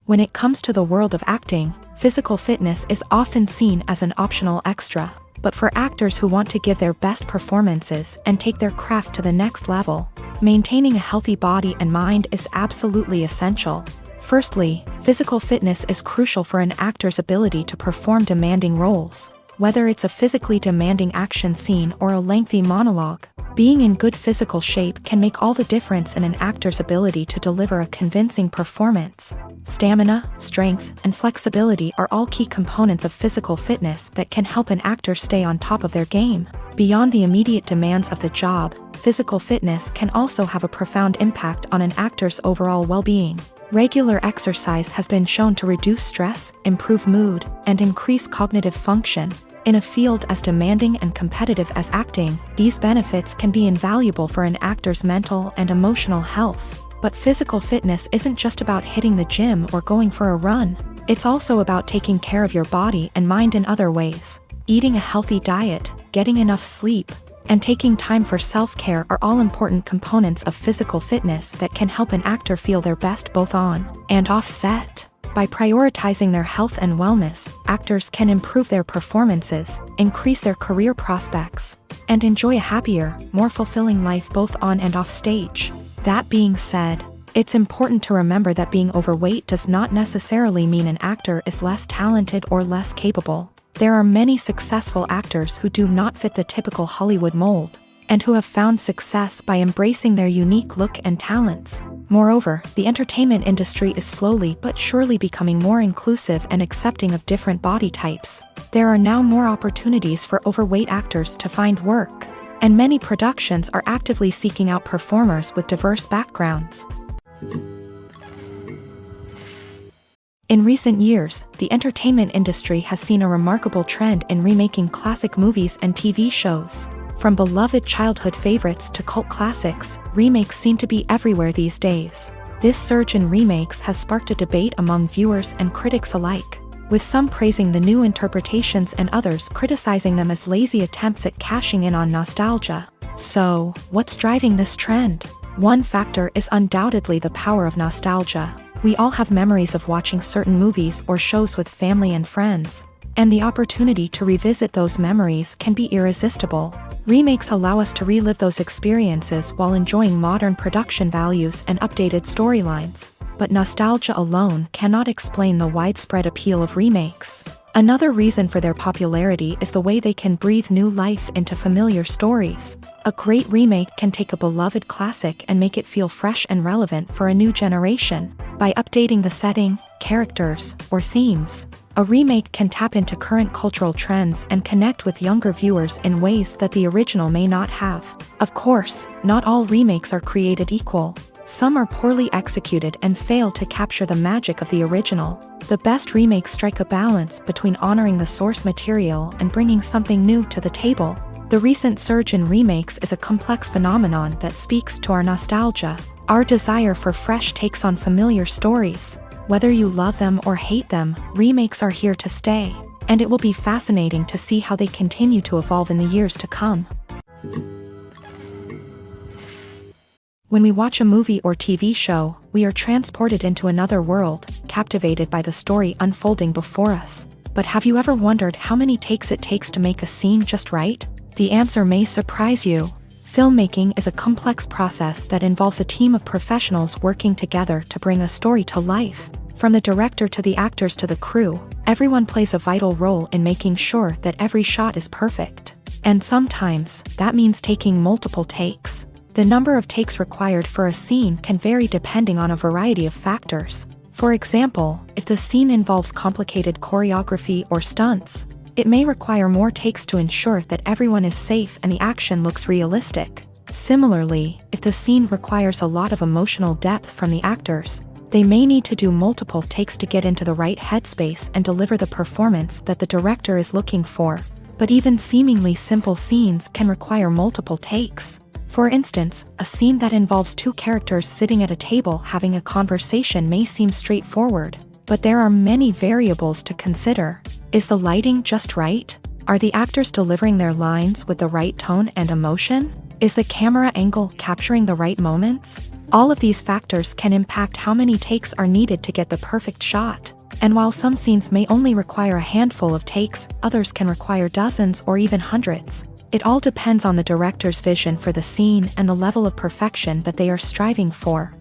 When it comes to the world of acting, physical fitness is often seen as an optional extra. But for actors who want to give their best performances and take their craft to the next level, maintaining a healthy body and mind is absolutely essential. Firstly, physical fitness is crucial for an actor's ability to perform demanding roles. Whether it's a physically demanding action scene or a lengthy monologue, being in good physical shape can make all the difference in an actor's ability to deliver a convincing performance. Stamina, strength, and flexibility are all key components of physical fitness that can help an actor stay on top of their game. Beyond the immediate demands of the job, physical fitness can also have a profound impact on an actor's overall well-being. Regular exercise has been shown to reduce stress, improve mood, and increase cognitive function. In a field as demanding and competitive as acting, these benefits can be invaluable for an actor's mental and emotional health. But physical fitness isn't just about hitting the gym or going for a run. It's also about taking care of your body and mind in other ways. Eating a healthy diet, getting enough sleep, and taking time for self-care are all important components of physical fitness that can help an actor feel their best both on and off set. By prioritizing their health and wellness, actors can improve their performances, increase their career prospects, and enjoy a happier, more fulfilling life both on and off stage. That being said, it's important to remember that being overweight does not necessarily mean an actor is less talented or less capable. There are many successful actors who do not fit the typical Hollywood mold, and who have found success by embracing their unique look and talents. Moreover, the entertainment industry is slowly but surely becoming more inclusive and accepting of different body types. There are now more opportunities for overweight actors to find work, and many productions are actively seeking out performers with diverse backgrounds. In recent years, the entertainment industry has seen a remarkable trend in remaking classic movies and TV shows. From beloved childhood favorites to cult classics, remakes seem to be everywhere these days. This surge in remakes has sparked a debate among viewers and critics alike, with some praising the new interpretations and others criticizing them as lazy attempts at cashing in on nostalgia. So, what's driving this trend? One factor is undoubtedly the power of nostalgia. We all have memories of watching certain movies or shows with family and friends, and the opportunity to revisit those memories can be irresistible. Remakes allow us to relive those experiences while enjoying modern production values and updated storylines. But nostalgia alone cannot explain the widespread appeal of remakes. Another reason for their popularity is the way they can breathe new life into familiar stories. A great remake can take a beloved classic and make it feel fresh and relevant for a new generation. By updating the setting, characters, or themes, a remake can tap into current cultural trends and connect with younger viewers in ways that the original may not have. Of course, not all remakes are created equal. Some are poorly executed and fail to capture the magic of the original. The best remakes strike a balance between honoring the source material and bringing something new to the table. The recent surge in remakes is a complex phenomenon that speaks to our nostalgia, our desire for fresh takes on familiar stories. Whether you love them or hate them, remakes are here to stay, and it will be fascinating to see how they continue to evolve in the years to come. When we watch a movie or TV show, we are transported into another world, captivated by the story unfolding before us. But have you ever wondered how many takes it takes to make a scene just right? The answer may surprise you. Filmmaking is a complex process that involves a team of professionals working together to bring a story to life. From the director to the actors to the crew, everyone plays a vital role in making sure that every shot is perfect. And sometimes, that means taking multiple takes. The number of takes required for a scene can vary depending on a variety of factors. For example, if the scene involves complicated choreography or stunts, It may require more takes to ensure that everyone is safe and the action looks realistic. Similarly, if the scene requires a lot of emotional depth from the actors, they may need to do multiple takes to get into the right headspace and deliver the performance that the director is looking for. But even seemingly simple scenes can require multiple takes. For instance, a scene that involves two characters sitting at a table having a conversation may seem straightforward, but there are many variables to consider. Is the lighting just right? Are the actors delivering their lines with the right tone and emotion? Is the camera angle capturing the right moments? All of these factors can impact how many takes are needed to get the perfect shot. And while some scenes may only require a handful of takes, others can require dozens or even hundreds. It all depends on the director's vision for the scene and the level of perfection that they are striving for.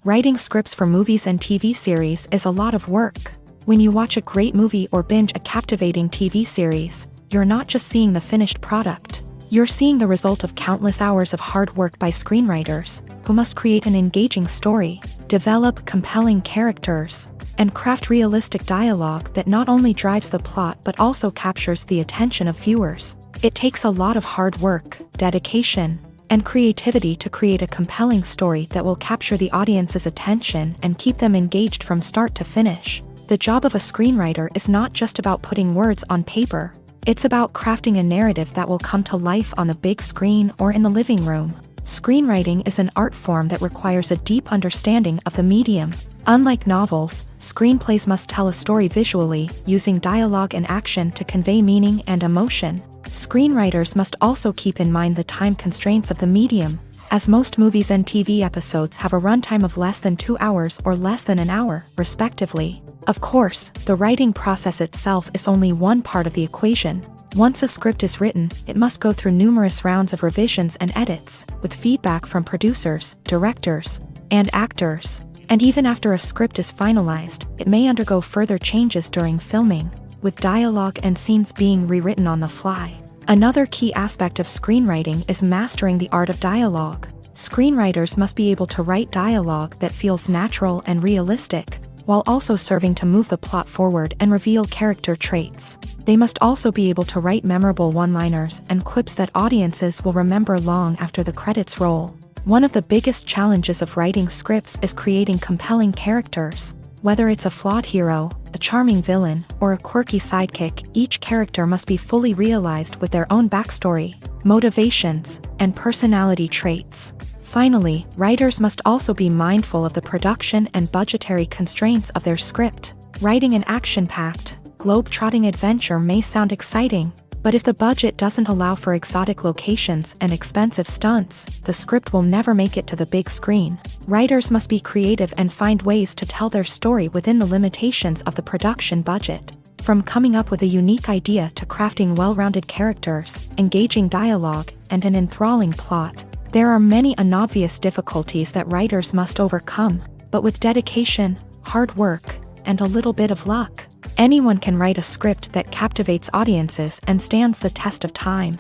Writing scripts for movies and TV series is a lot of work. When you watch a great movie or binge a captivating TV series, you're not just seeing the finished product. You're seeing the result of countless hours of hard work by screenwriters, who must create an engaging story, develop compelling characters, and craft realistic dialogue that not only drives the plot but also captures the attention of viewers. It takes a lot of hard work, dedication, and creativity to create a compelling story that will capture the audience's attention and keep them engaged from start to finish. The job of a screenwriter is not just about putting words on paper. It's about crafting a narrative that will come to life on the big screen or in the living room. Screenwriting is an art form that requires a deep understanding of the medium. Unlike novels, screenplays must tell a story visually, using dialogue and action to convey meaning and emotion. Screenwriters must also keep in mind the time constraints of the medium, as most movies and TV episodes have a runtime of less than 2 hours or less than an hour, respectively. Of course, the writing process itself is only one part of the equation. Once a script is written, it must go through numerous rounds of revisions and edits, with feedback from producers, directors, and actors. And even after a script is finalized, it may undergo further changes during filming, with dialogue and scenes being rewritten on the fly. Another key aspect of screenwriting is mastering the art of dialogue. Screenwriters must be able to write dialogue that feels natural and realistic, while also serving to move the plot forward and reveal character traits. They must also be able to write memorable one-liners and quips that audiences will remember long after the credits roll. One of the biggest challenges of writing scripts is creating compelling characters. Whether it's a flawed hero, a charming villain, or a quirky sidekick, each character must be fully realized with their own backstory, motivations, and personality traits. Finally, writers must also be mindful of the production and budgetary constraints of their script. Writing an action-packed, globe-trotting adventure may sound exciting, but if the budget doesn't allow for exotic locations and expensive stunts, the script will never make it to the big screen. Writers must be creative and find ways to tell their story within the limitations of the production budget. From coming up with a unique idea to crafting well-rounded characters, engaging dialogue, and an enthralling plot, there are many unobvious difficulties that writers must overcome, but with dedication, hard work, and a little bit of luck, anyone can write a script that captivates audiences and stands the test of time.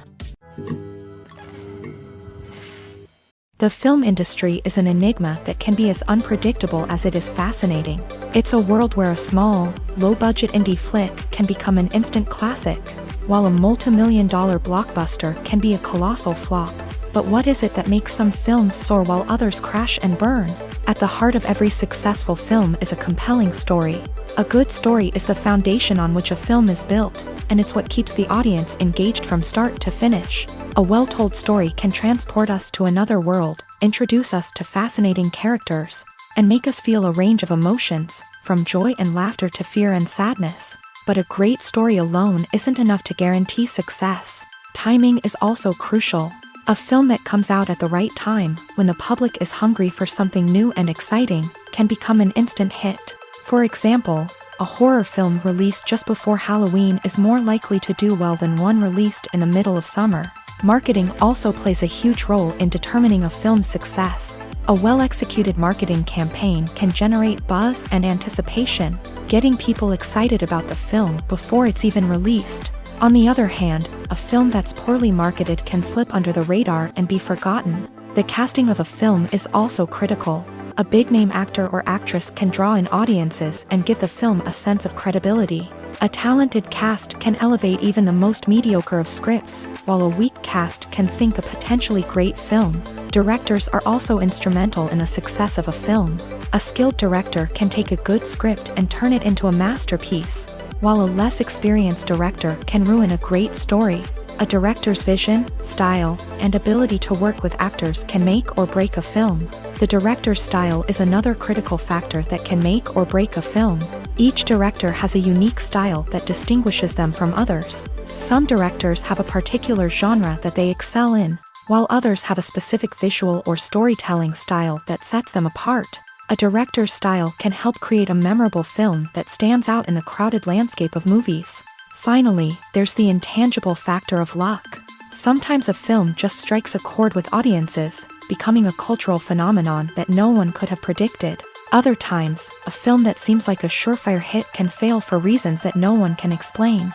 The film industry is an enigma that can be as unpredictable as it is fascinating. It's a world where a small, low-budget indie flick can become an instant classic, while a multi-million-dollar blockbuster can be a colossal flop. But what is it that makes some films soar while others crash and burn? At the heart of every successful film is a compelling story. A good story is the foundation on which a film is built, and it's what keeps the audience engaged from start to finish. A well-told story can transport us to another world, introduce us to fascinating characters, and make us feel a range of emotions, from joy and laughter to fear and sadness. But a great story alone isn't enough to guarantee success. Timing is also crucial. A film that comes out at the right time, when the public is hungry for something new and exciting, can become an instant hit. For example, a horror film released just before Halloween is more likely to do well than one released in the middle of summer. Marketing also plays a huge role in determining a film's success. A well-executed marketing campaign can generate buzz and anticipation, getting people excited about the film before it's even released. On the other hand, a film that's poorly marketed can slip under the radar and be forgotten. The casting of a film is also critical. A big-name actor or actress can draw in audiences and give the film a sense of credibility. A talented cast can elevate even the most mediocre of scripts, while a weak cast can sink a potentially great film. Directors are also instrumental in the success of a film. A skilled director can take a good script and turn it into a masterpiece, while a less experienced director can ruin a great story. A director's vision, style, and ability to work with actors can make or break a film. The director's style is another critical factor that can make or break a film. Each director has a unique style that distinguishes them from others. Some directors have a particular genre that they excel in, while others have a specific visual or storytelling style that sets them apart. A director's style can help create a memorable film that stands out in the crowded landscape of movies. Finally, there's the intangible factor of luck. Sometimes a film just strikes a chord with audiences, becoming a cultural phenomenon that no one could have predicted. Other times, a film that seems like a surefire hit can fail for reasons that no one can explain.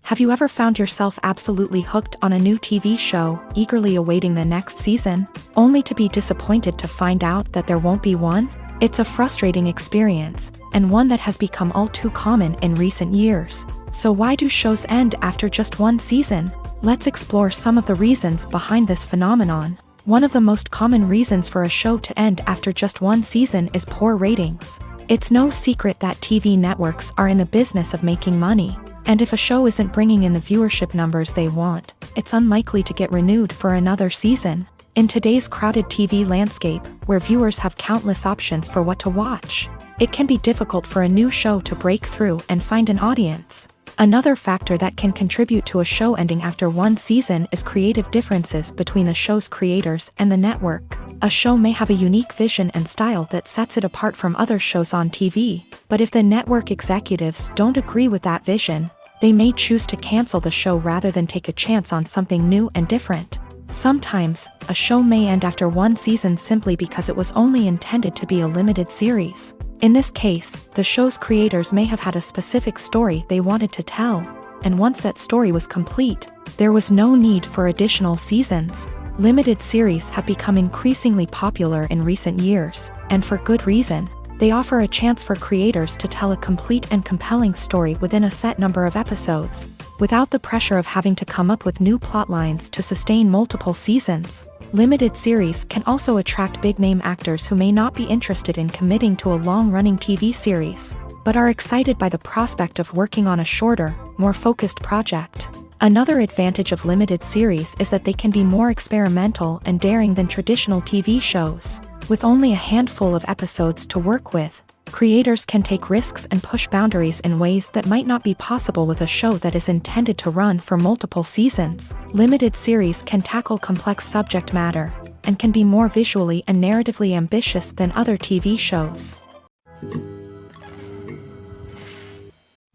Have you ever found yourself absolutely hooked on a new TV show, eagerly awaiting the next season, only to be disappointed to find out that there won't be one? It's a frustrating experience, and one that has become all too common in recent years. So why do shows end after just one season? Let's explore some of the reasons behind this phenomenon. One of the most common reasons for a show to end after just one season is poor ratings. It's no secret that TV networks are in the business of making money, and if a show isn't bringing in the viewership numbers they want, it's unlikely to get renewed for another season. In today's crowded TV landscape, where viewers have countless options for what to watch, it can be difficult for a new show to break through and find an audience. Another factor that can contribute to a show ending after one season is creative differences between the show's creators and the network. A show may have a unique vision and style that sets it apart from other shows on TV, but if the network executives don't agree with that vision, they may choose to cancel the show rather than take a chance on something new and different. Sometimes, a show may end after one season simply because it was only intended to be a limited series. In this case, the show's creators may have had a specific story they wanted to tell, and once that story was complete, there was no need for additional seasons. Limited series have become increasingly popular in recent years, and for good reason. They offer a chance for creators to tell a complete and compelling story within a set number of episodes, without the pressure of having to come up with new plot lines to sustain multiple seasons. Limited series can also attract big-name actors who may not be interested in committing to a long-running TV series, but are excited by the prospect of working on a shorter, more focused project. Another advantage of limited series is that they can be more experimental and daring than traditional TV shows. With only a handful of episodes to work with, creators can take risks and push boundaries in ways that might not be possible with a show that is intended to run for multiple seasons. Limited series can tackle complex subject matter, and can be more visually and narratively ambitious than other TV shows.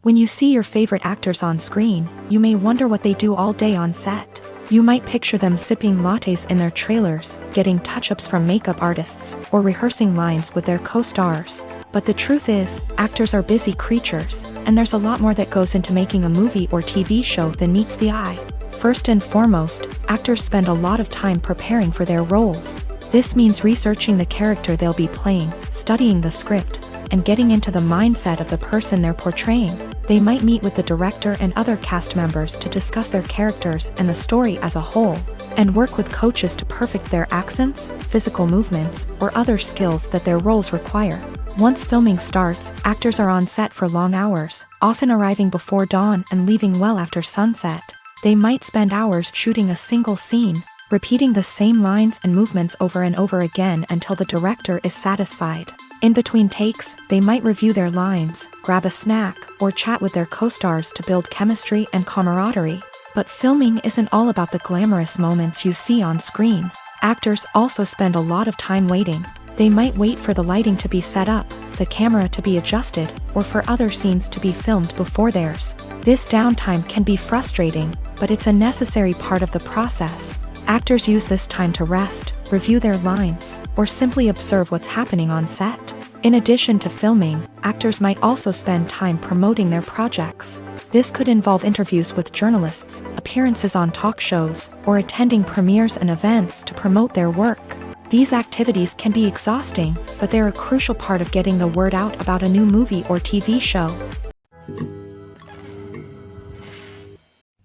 When you see your favorite actors on screen, you may wonder what they do all day on set. You might picture them sipping lattes in their trailers, getting touch-ups from makeup artists, or rehearsing lines with their co-stars. But the truth is, actors are busy creatures, and there's a lot more that goes into making a movie or TV show than meets the eye. First and foremost, actors spend a lot of time preparing for their roles. This means researching the character they'll be playing, studying the script, and getting into the mindset of the person they're portraying. They might meet with the director and other cast members to discuss their characters and the story as a whole, and work with coaches to perfect their accents, physical movements, or other skills that their roles require. Once filming starts, actors are on set for long hours, often arriving before dawn and leaving well after sunset. They might spend hours shooting a single scene, repeating the same lines and movements over and over again until the director is satisfied. In between takes, they might review their lines, grab a snack, or chat with their co-stars to build chemistry and camaraderie. But filming isn't all about the glamorous moments you see on screen. Actors also spend a lot of time waiting. They might wait for the lighting to be set up, the camera to be adjusted, or for other scenes to be filmed before theirs. This downtime can be frustrating, but it's a necessary part of the process. Actors use this time to rest, review their lines, or simply observe what's happening on set. In addition to filming, actors might also spend time promoting their projects. This could involve interviews with journalists, appearances on talk shows, or attending premieres and events to promote their work. These activities can be exhausting, but they're a crucial part of getting the word out about a new movie or TV show.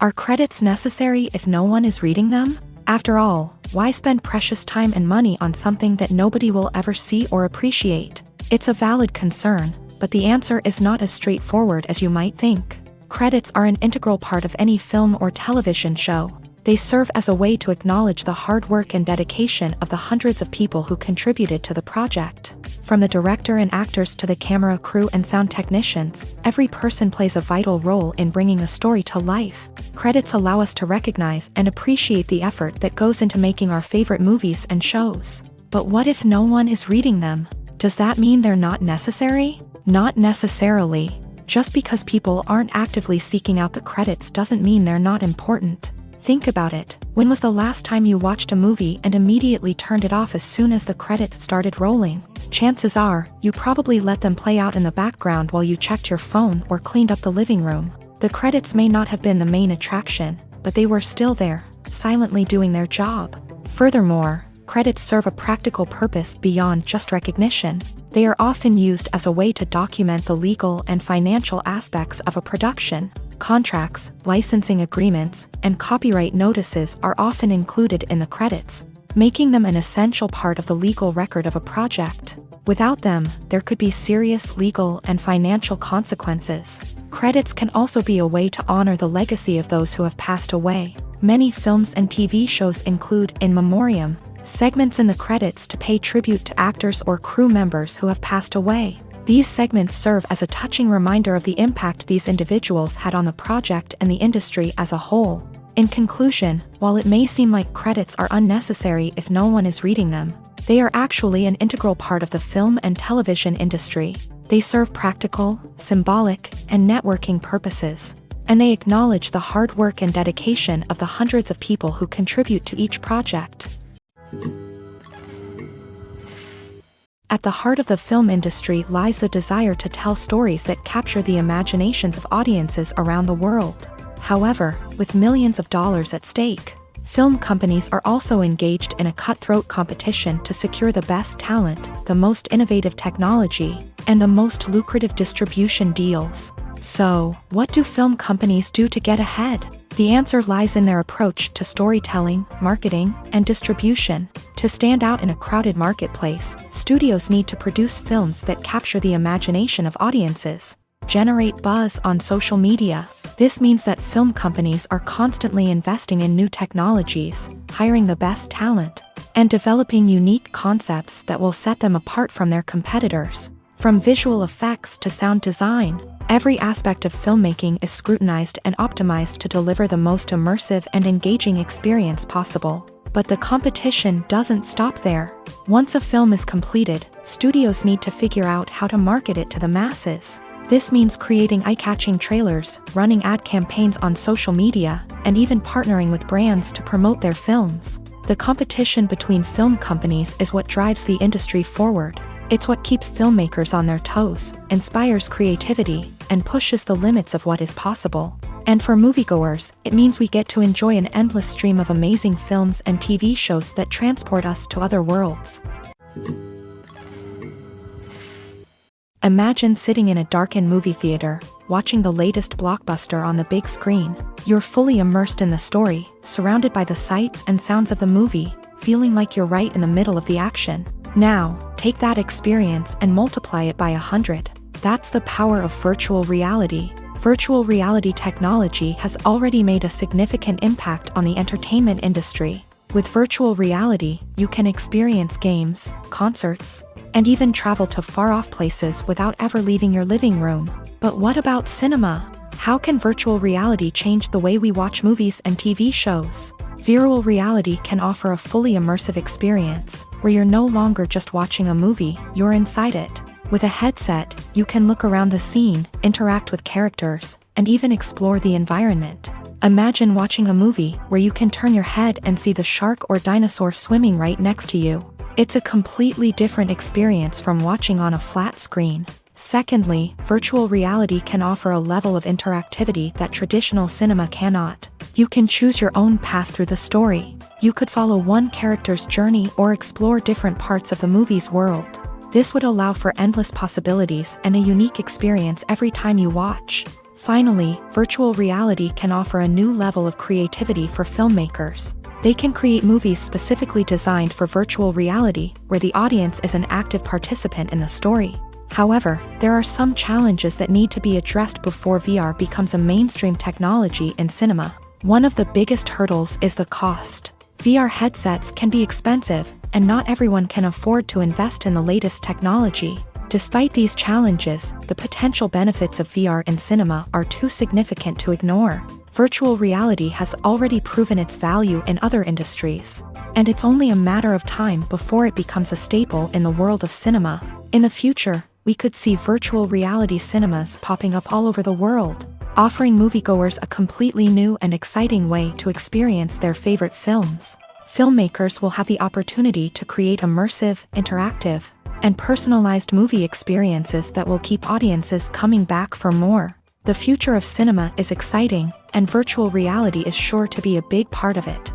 Are credits necessary if no one is reading them? After all, why spend precious time and money on something that nobody will ever see or appreciate? It's a valid concern, but the answer is not as straightforward as you might think. Credits are an integral part of any film or television show. They serve as a way to acknowledge the hard work and dedication of the hundreds of people who contributed to the project. From the director and actors to the camera crew and sound technicians, every person plays a vital role in bringing a story to life. Credits allow us to recognize and appreciate the effort that goes into making our favorite movies and shows. But what if no one is reading them? Does that mean they're not necessary? Not necessarily. Just because people aren't actively seeking out the credits doesn't mean they're not important. Think about it. When was the last time you watched a movie and immediately turned it off as soon as the credits started rolling? Chances are, you probably let them play out in the background while you checked your phone or cleaned up the living room. The credits may not have been the main attraction, but they were still there, silently doing their job. Furthermore, credits serve a practical purpose beyond just recognition. They are often used as a way to document the legal and financial aspects of a production. Contracts, licensing agreements, and copyright notices are often included in the credits, making them an essential part of the legal record of a project. Without them, there could be serious legal and financial consequences. Credits can also be a way to honor the legacy of those who have passed away. Many films and TV shows include in memoriam segments in the credits to pay tribute to actors or crew members who have passed away. These segments serve as a touching reminder of the impact these individuals had on the project and the industry as a whole. In conclusion, while it may seem like credits are unnecessary if no one is reading them, they are actually an integral part of the film and television industry. They serve practical, symbolic, and networking purposes, and they acknowledge the hard work and dedication of the hundreds of people who contribute to each project. At the heart of the film industry lies the desire to tell stories that capture the imaginations of audiences around the world. However, with millions of dollars at stake, film companies are also engaged in a cutthroat competition to secure the best talent, the most innovative technology, and the most lucrative distribution deals. So, what do film companies do to get ahead? The answer lies in their approach to storytelling, marketing, and distribution. To stand out in a crowded marketplace, studios need to produce films that capture the imagination of audiences, generate buzz on social media. This means that film companies are constantly investing in new technologies, hiring the best talent, and developing unique concepts that will set them apart from their competitors. From visual effects to sound design, every aspect of filmmaking is scrutinized and optimized to deliver the most immersive and engaging experience possible. But the competition doesn't stop there. Once a film is completed, studios need to figure out how to market it to the masses. This means creating eye-catching trailers, running ad campaigns on social media, and even partnering with brands to promote their films. The competition between film companies is what drives the industry forward. It's what keeps filmmakers on their toes, inspires creativity, and pushes the limits of what is possible. And for moviegoers, it means we get to enjoy an endless stream of amazing films and TV shows that transport us to other worlds. Imagine sitting in a darkened movie theater, watching the latest blockbuster on the big screen. You're fully immersed in the story, surrounded by the sights and sounds of the movie, feeling like you're right in the middle of the action. Now, take that experience and multiply it by 100. That's the power of virtual reality. Virtual reality technology has already made a significant impact on the entertainment industry. With virtual reality, you can experience games, concerts, and even travel to far-off places without ever leaving your living room. But what about cinema? How can virtual reality change the way we watch movies and TV shows? Virtual reality can offer a fully immersive experience, where you're no longer just watching a movie, you're inside it. With a headset, you can look around the scene, interact with characters, and even explore the environment. Imagine watching a movie where you can turn your head and see the shark or dinosaur swimming right next to you. It's a completely different experience from watching on a flat screen. Secondly, virtual reality can offer a level of interactivity that traditional cinema cannot. You can choose your own path through the story. You could follow one character's journey or explore different parts of the movie's world. This would allow for endless possibilities and a unique experience every time you watch. Finally, virtual reality can offer a new level of creativity for filmmakers. They can create movies specifically designed for virtual reality, where the audience is an active participant in the story. However, there are some challenges that need to be addressed before VR becomes a mainstream technology in cinema. One of the biggest hurdles is the cost. VR headsets can be expensive, and not everyone can afford to invest in the latest technology. Despite these challenges, the potential benefits of VR in cinema are too significant to ignore. Virtual reality has already proven its value in other industries, and it's only a matter of time before it becomes a staple in the world of cinema. In the future, we could see virtual reality cinemas popping up all over the world, offering moviegoers a completely new and exciting way to experience their favorite films. Filmmakers will have the opportunity to create immersive, interactive, and personalized movie experiences that will keep audiences coming back for more. The future of cinema is exciting, and virtual reality is sure to be a big part of it.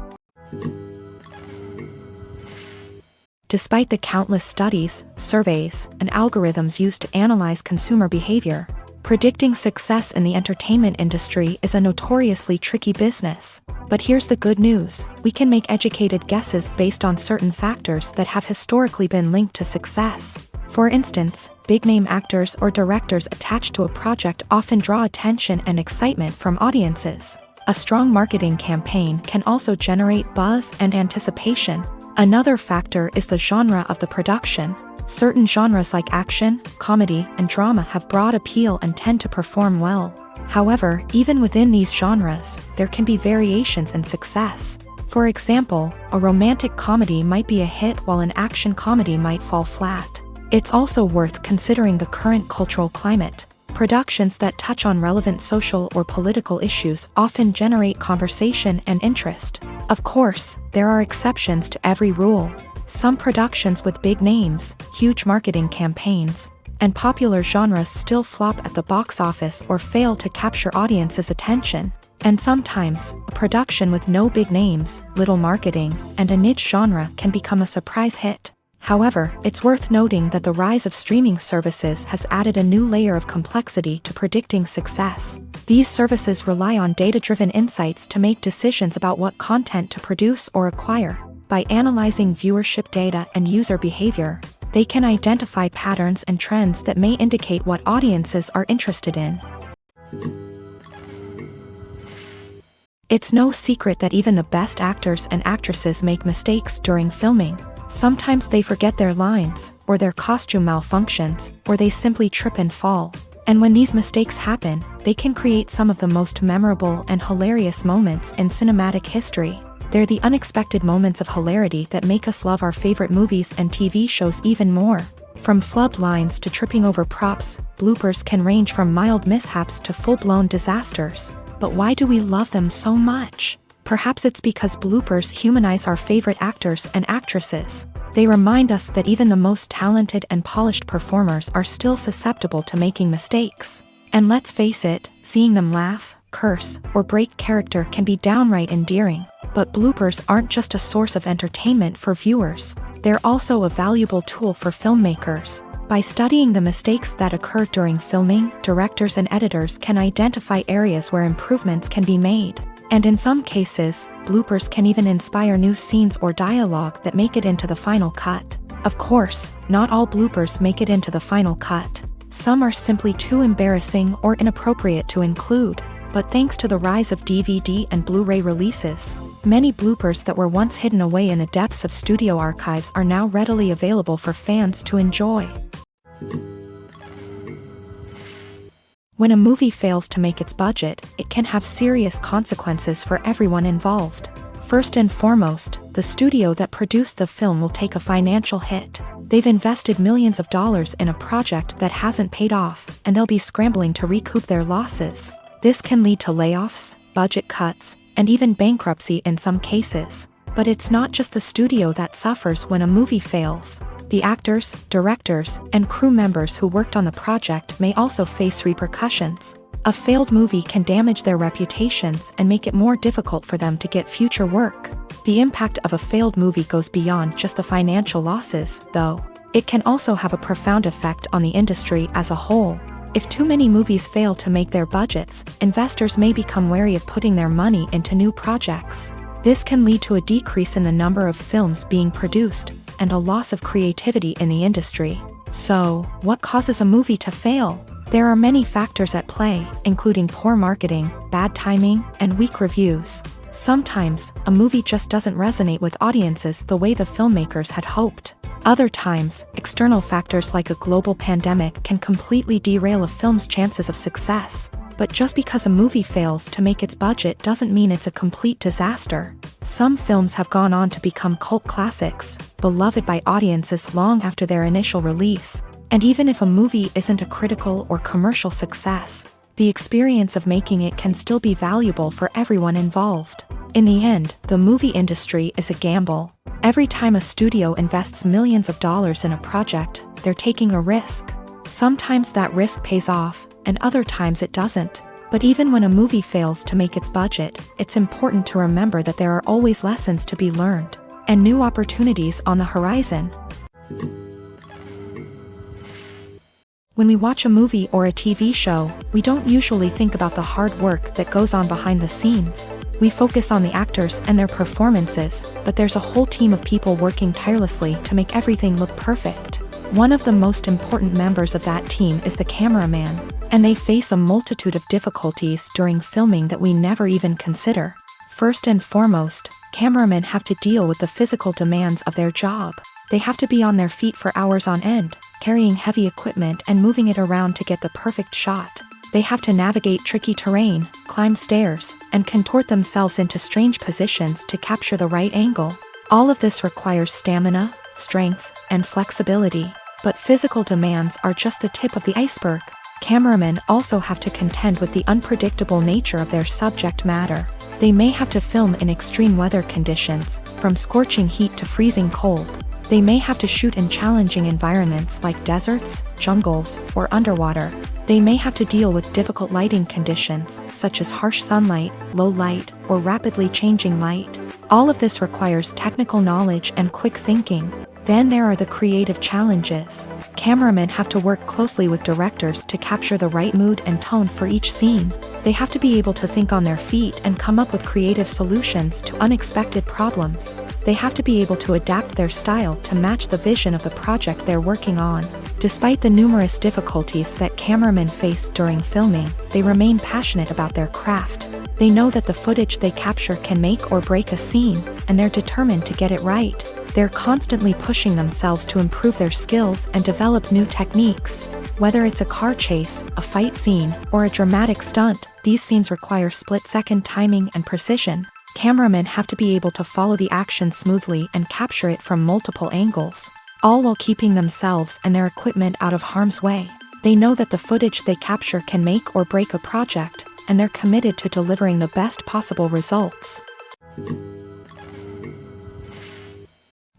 Despite the countless studies, surveys, and algorithms used to analyze consumer behavior, predicting success in the entertainment industry is a notoriously tricky business. But here's the good news: we can make educated guesses based on certain factors that have historically been linked to success. For instance, big-name actors or directors attached to a project often draw attention and excitement from audiences. A strong marketing campaign can also generate buzz and anticipation. Another factor is the genre of the production. Certain genres like action, comedy, and drama have broad appeal and tend to perform well. However, even within these genres, there can be variations in success. For example, a romantic comedy might be a hit while an action comedy might fall flat. It's also worth considering the current cultural climate. Productions that touch on relevant social or political issues often generate conversation and interest. Of course, there are exceptions to every rule. Some productions with big names, huge marketing campaigns, and popular genres still flop at the box office or fail to capture audiences' attention. And sometimes, a production with no big names, little marketing, and a niche genre can become a surprise hit. However, it's worth noting that the rise of streaming services has added a new layer of complexity to predicting success. These services rely on data-driven insights to make decisions about what content to produce or acquire. By analyzing viewership data and user behavior, they can identify patterns and trends that may indicate what audiences are interested in. It's no secret that even the best actors and actresses make mistakes during filming. Sometimes they forget their lines, or their costume malfunctions, or they simply trip and fall. And when these mistakes happen, they can create some of the most memorable and hilarious moments in cinematic history. They're the unexpected moments of hilarity that make us love our favorite movies and TV shows even more. From flubbed lines to tripping over props, bloopers can range from mild mishaps to full-blown disasters. But why do we love them so much? Perhaps it's because bloopers humanize our favorite actors and actresses. They remind us that even the most talented and polished performers are still susceptible to making mistakes. And let's face it, seeing them laugh, curse, or break character can be downright endearing. But bloopers aren't just a source of entertainment for viewers. They're also a valuable tool for filmmakers. By studying the mistakes that occur during filming, directors and editors can identify areas where improvements can be made. And in some cases, bloopers can even inspire new scenes or dialogue that make it into the final cut. Of course, not all bloopers make it into the final cut. Some are simply too embarrassing or inappropriate to include. But thanks to the rise of DVD and Blu-ray releases, many bloopers that were once hidden away in the depths of studio archives are now readily available for fans to enjoy. When a movie fails to make its budget, it can have serious consequences for everyone involved. First and foremost, the studio that produced the film will take a financial hit. They've invested millions of dollars in a project that hasn't paid off, and they'll be scrambling to recoup their losses. This can lead to layoffs, budget cuts, and even bankruptcy in some cases. But it's not just the studio that suffers when a movie fails. The actors, directors, and crew members who worked on the project may also face repercussions. A failed movie can damage their reputations and make it more difficult for them to get future work. The impact of a failed movie goes beyond just the financial losses, though. It can also have a profound effect on the industry as a whole. If too many movies fail to make their budgets, investors may become wary of putting their money into new projects. This can lead to a decrease in the number of films being produced, and a loss of creativity in the industry. So, what causes a movie to fail? There are many factors at play, including poor marketing, bad timing, and weak reviews. Sometimes, a movie just doesn't resonate with audiences the way the filmmakers had hoped. Other times, external factors like a global pandemic can completely derail a film's chances of success. But just because a movie fails to make its budget doesn't mean it's a complete disaster. Some films have gone on to become cult classics, beloved by audiences long after their initial release. And even if a movie isn't a critical or commercial success, the experience of making it can still be valuable for everyone involved. In the end, the movie industry is a gamble. Every time a studio invests millions of dollars in a project, they're taking a risk. Sometimes that risk pays off, and other times it doesn't. But even when a movie fails to make its budget, it's important to remember that there are always lessons to be learned, and new opportunities on the horizon. When we watch a movie or a TV show, we don't usually think about the hard work that goes on behind the scenes. We focus on the actors and their performances, but there's a whole team of people working tirelessly to make everything look perfect. One of the most important members of that team is the cameraman, and they face a multitude of difficulties during filming that we never even consider. First and foremost, cameramen have to deal with the physical demands of their job. They have to be on their feet for hours on end, carrying heavy equipment and moving it around to get the perfect shot. They have to navigate tricky terrain, climb stairs, and contort themselves into strange positions to capture the right angle. All of this requires stamina, strength, and flexibility. But physical demands are just the tip of the iceberg. Cameramen also have to contend with the unpredictable nature of their subject matter. They may have to film in extreme weather conditions, from scorching heat to freezing cold. They may have to shoot in challenging environments like deserts, jungles, or underwater. They may have to deal with difficult lighting conditions, such as harsh sunlight, low light, or rapidly changing light. All of this requires technical knowledge and quick thinking. Then there are the creative challenges. Cameramen have to work closely with directors to capture the right mood and tone for each scene. They have to be able to think on their feet and come up with creative solutions to unexpected problems. They have to be able to adapt their style to match the vision of the project they're working on. Despite the numerous difficulties that cameramen face during filming, they remain passionate about their craft. They know that the footage they capture can make or break a scene, and they're determined to get it right. They're constantly pushing themselves to improve their skills and develop new techniques. Whether it's a car chase, a fight scene, or a dramatic stunt, these scenes require split-second timing and precision. Cameramen have to be able to follow the action smoothly and capture it from multiple angles, all while keeping themselves and their equipment out of harm's way. They know that the footage they capture can make or break a project, and they're committed to delivering the best possible results.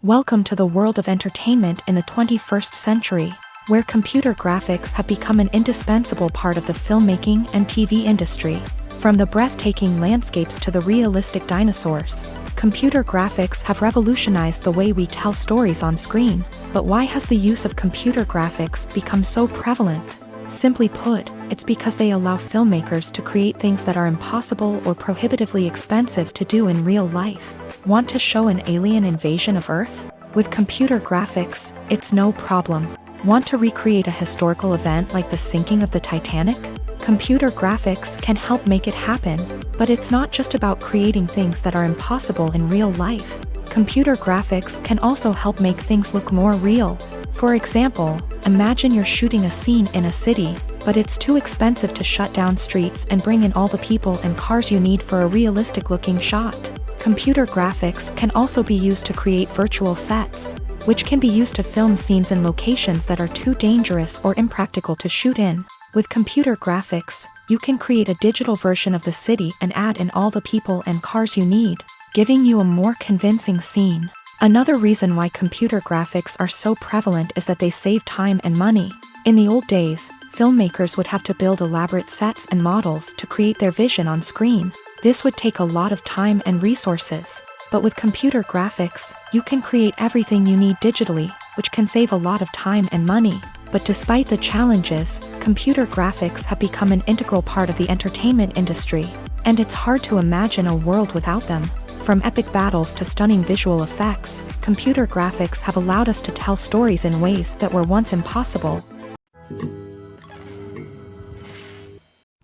Welcome to the world of entertainment in the 21st century, where computer graphics have become an indispensable part of the filmmaking and TV industry. From the breathtaking landscapes to the realistic dinosaurs, computer graphics have revolutionized the way we tell stories on screen. But why has the use of computer graphics become so prevalent? Simply put, it's because they allow filmmakers to create things that are impossible or prohibitively expensive to do in real life. Want to show an alien invasion of Earth? With computer graphics, it's no problem. Want to recreate a historical event like the sinking of the Titanic? Computer graphics can help make it happen. But it's not just about creating things that are impossible in real life. Computer graphics can also help make things look more real. For example, imagine you're shooting a scene in a city, but it's too expensive to shut down streets and bring in all the people and cars you need for a realistic-looking shot. Computer graphics can also be used to create virtual sets, which can be used to film scenes in locations that are too dangerous or impractical to shoot in. With computer graphics, you can create a digital version of the city and add in all the people and cars you need. giving you a more convincing scene. Another reason why computer graphics are so prevalent is that they save time and money. In the old days, filmmakers would have to build elaborate sets and models to create their vision on screen. This would take a lot of time and resources. But with computer graphics, you can create everything you need digitally, which can save a lot of time and money. But despite the challenges, computer graphics have become an integral part of the entertainment industry, and it's hard to imagine a world without them. From epic battles to stunning visual effects, computer graphics have allowed us to tell stories in ways that were once impossible.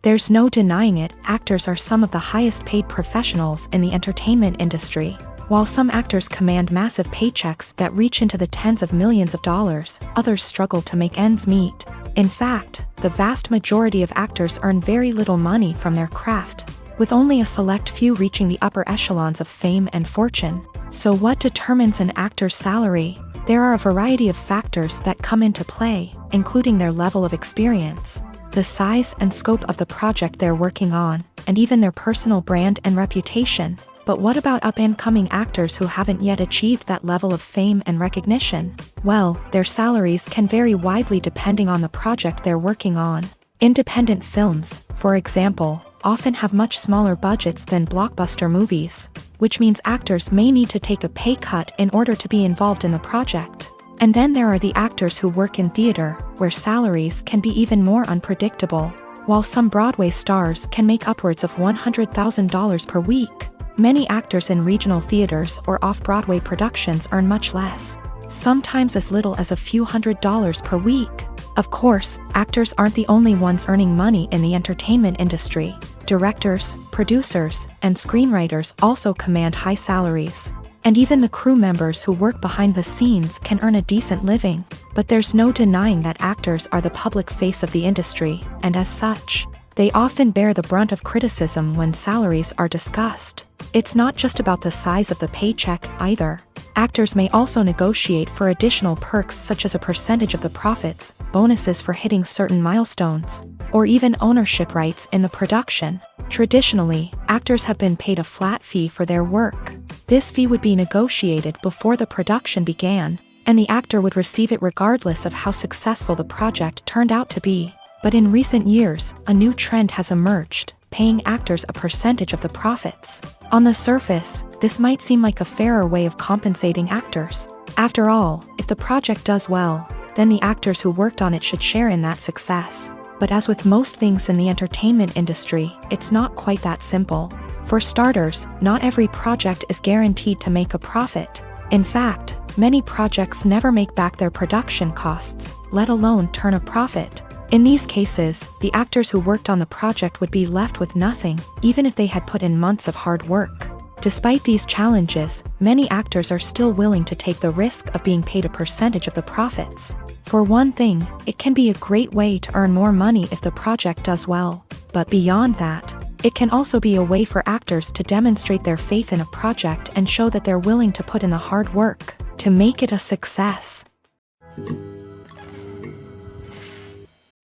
There's no denying it, actors are some of the highest paid professionals in the entertainment industry. While some actors command massive paychecks that reach into the tens of millions of dollars, others struggle to make ends meet. In fact, the vast majority of actors earn very little money from their craft, with only a select few reaching the upper echelons of fame and fortune. So what determines an actor's salary? There are a variety of factors that come into play, including their level of experience, the size and scope of the project they're working on, and even their personal brand and reputation. But what about up-and-coming actors who haven't yet achieved that level of fame and recognition? Well, their salaries can vary widely depending on the project they're working on. Independent films, for example, often have much smaller budgets than blockbuster movies, which means actors may need to take a pay cut in order to be involved in the project. And then there are the actors who work in theater, where salaries can be even more unpredictable. While some Broadway stars can make upwards of $100,000 per week, many actors in regional theaters or off-Broadway productions earn much less, sometimes as little as a few $100s per week. Of course, actors aren't the only ones earning money in the entertainment industry. Directors, producers, and screenwriters also command high salaries. And even the crew members who work behind the scenes can earn a decent living. But there's no denying that actors are the public face of the industry, and as such, they often bear the brunt of criticism when salaries are discussed. It's not just about the size of the paycheck, either. Actors may also negotiate for additional perks such as a percentage of the profits, bonuses for hitting certain milestones, or even ownership rights in the production. Traditionally, actors have been paid a flat fee for their work. This fee would be negotiated before the production began, and the actor would receive it regardless of how successful the project turned out to be. But in recent years, a new trend has emerged, paying actors a percentage of the profits. On the surface, this might seem like a fairer way of compensating actors. After all, if the project does well, then the actors who worked on it should share in that success. But as with most things in the entertainment industry, it's not quite that simple. For starters, not every project is guaranteed to make a profit. In fact, many projects never make back their production costs, let alone turn a profit. In these cases, the actors who worked on the project would be left with nothing, even if they had put in months of hard work. Despite these challenges, many actors are still willing to take the risk of being paid a percentage of the profits. For one thing, it can be a great way to earn more money if the project does well. But beyond that, it can also be a way for actors to demonstrate their faith in a project and show that they're willing to put in the hard work to make it a success.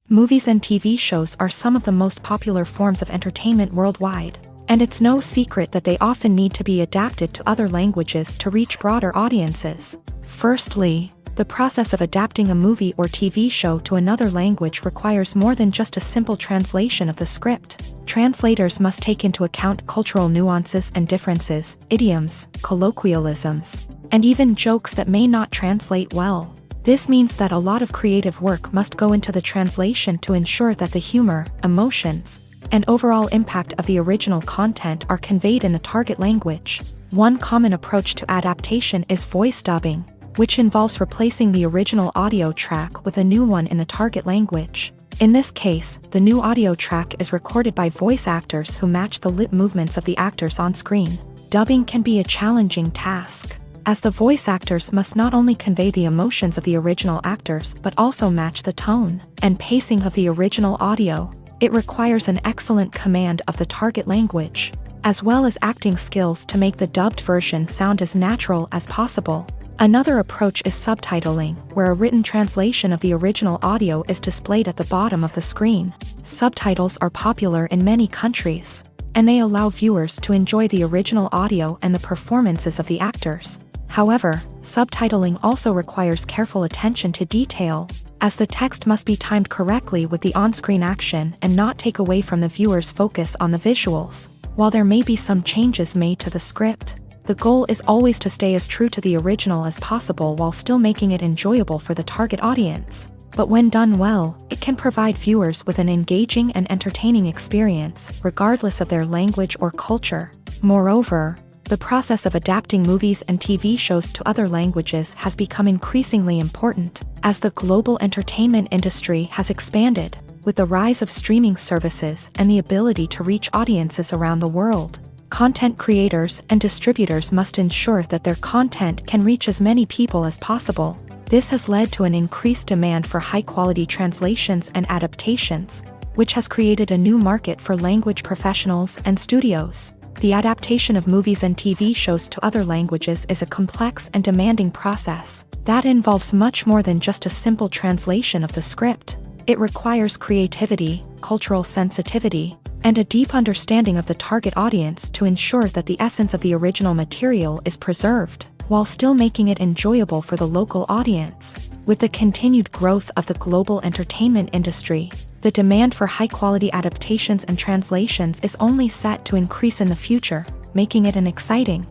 Movies and TV shows are some of the most popular forms of entertainment worldwide, and it's no secret that they often need to be adapted to other languages to reach broader audiences. Firstly, the process of adapting a movie or TV show to another language requires more than just a simple translation of the script. Translators must take into account cultural nuances and differences, idioms, colloquialisms, and even jokes that may not translate well. This means that a lot of creative work must go into the translation to ensure that the humor, emotions, and overall impact of the original content are conveyed in the target language. One common approach to adaptation is voice dubbing, which involves replacing the original audio track with a new one in the target language. In this case, the new audio track is recorded by voice actors who match the lip movements of the actors on screen. Dubbing can be a challenging task, as the voice actors must not only convey the emotions of the original actors but also match the tone and pacing of the original audio. It requires an excellent command of the target language, as well as acting skills to make the dubbed version sound as natural as possible. Another approach is subtitling, where a written translation of the original audio is displayed at the bottom of the screen. Subtitles are popular in many countries, and they allow viewers to enjoy the original audio and the performances of the actors. However, subtitling also requires careful attention to detail, as the text must be timed correctly with the on-screen action and not take away from the viewer's focus on the visuals. While there may be some changes made to the script, the goal is always to stay as true to the original as possible while still making it enjoyable for the target audience. But when done well, it can provide viewers with an engaging and entertaining experience, regardless of their language or culture. Moreover, the process of adapting movies and TV shows to other languages has become increasingly important, as the global entertainment industry has expanded, with the rise of streaming services and the ability to reach audiences around the world. Content creators and distributors must ensure that their content can reach as many people as possible. This has led to an increased demand for high-quality translations and adaptations, which has created a new market for language professionals and studios. The adaptation of movies and TV shows to other languages is a complex and demanding process that involves much more than just a simple translation of the script. It requires creativity, cultural sensitivity, and a deep understanding of the target audience to ensure that the essence of the original material is preserved, while still making it enjoyable for the local audience. With the continued growth of the global entertainment industry, the demand for high-quality adaptations and translations is only set to increase in the future, making it an exciting.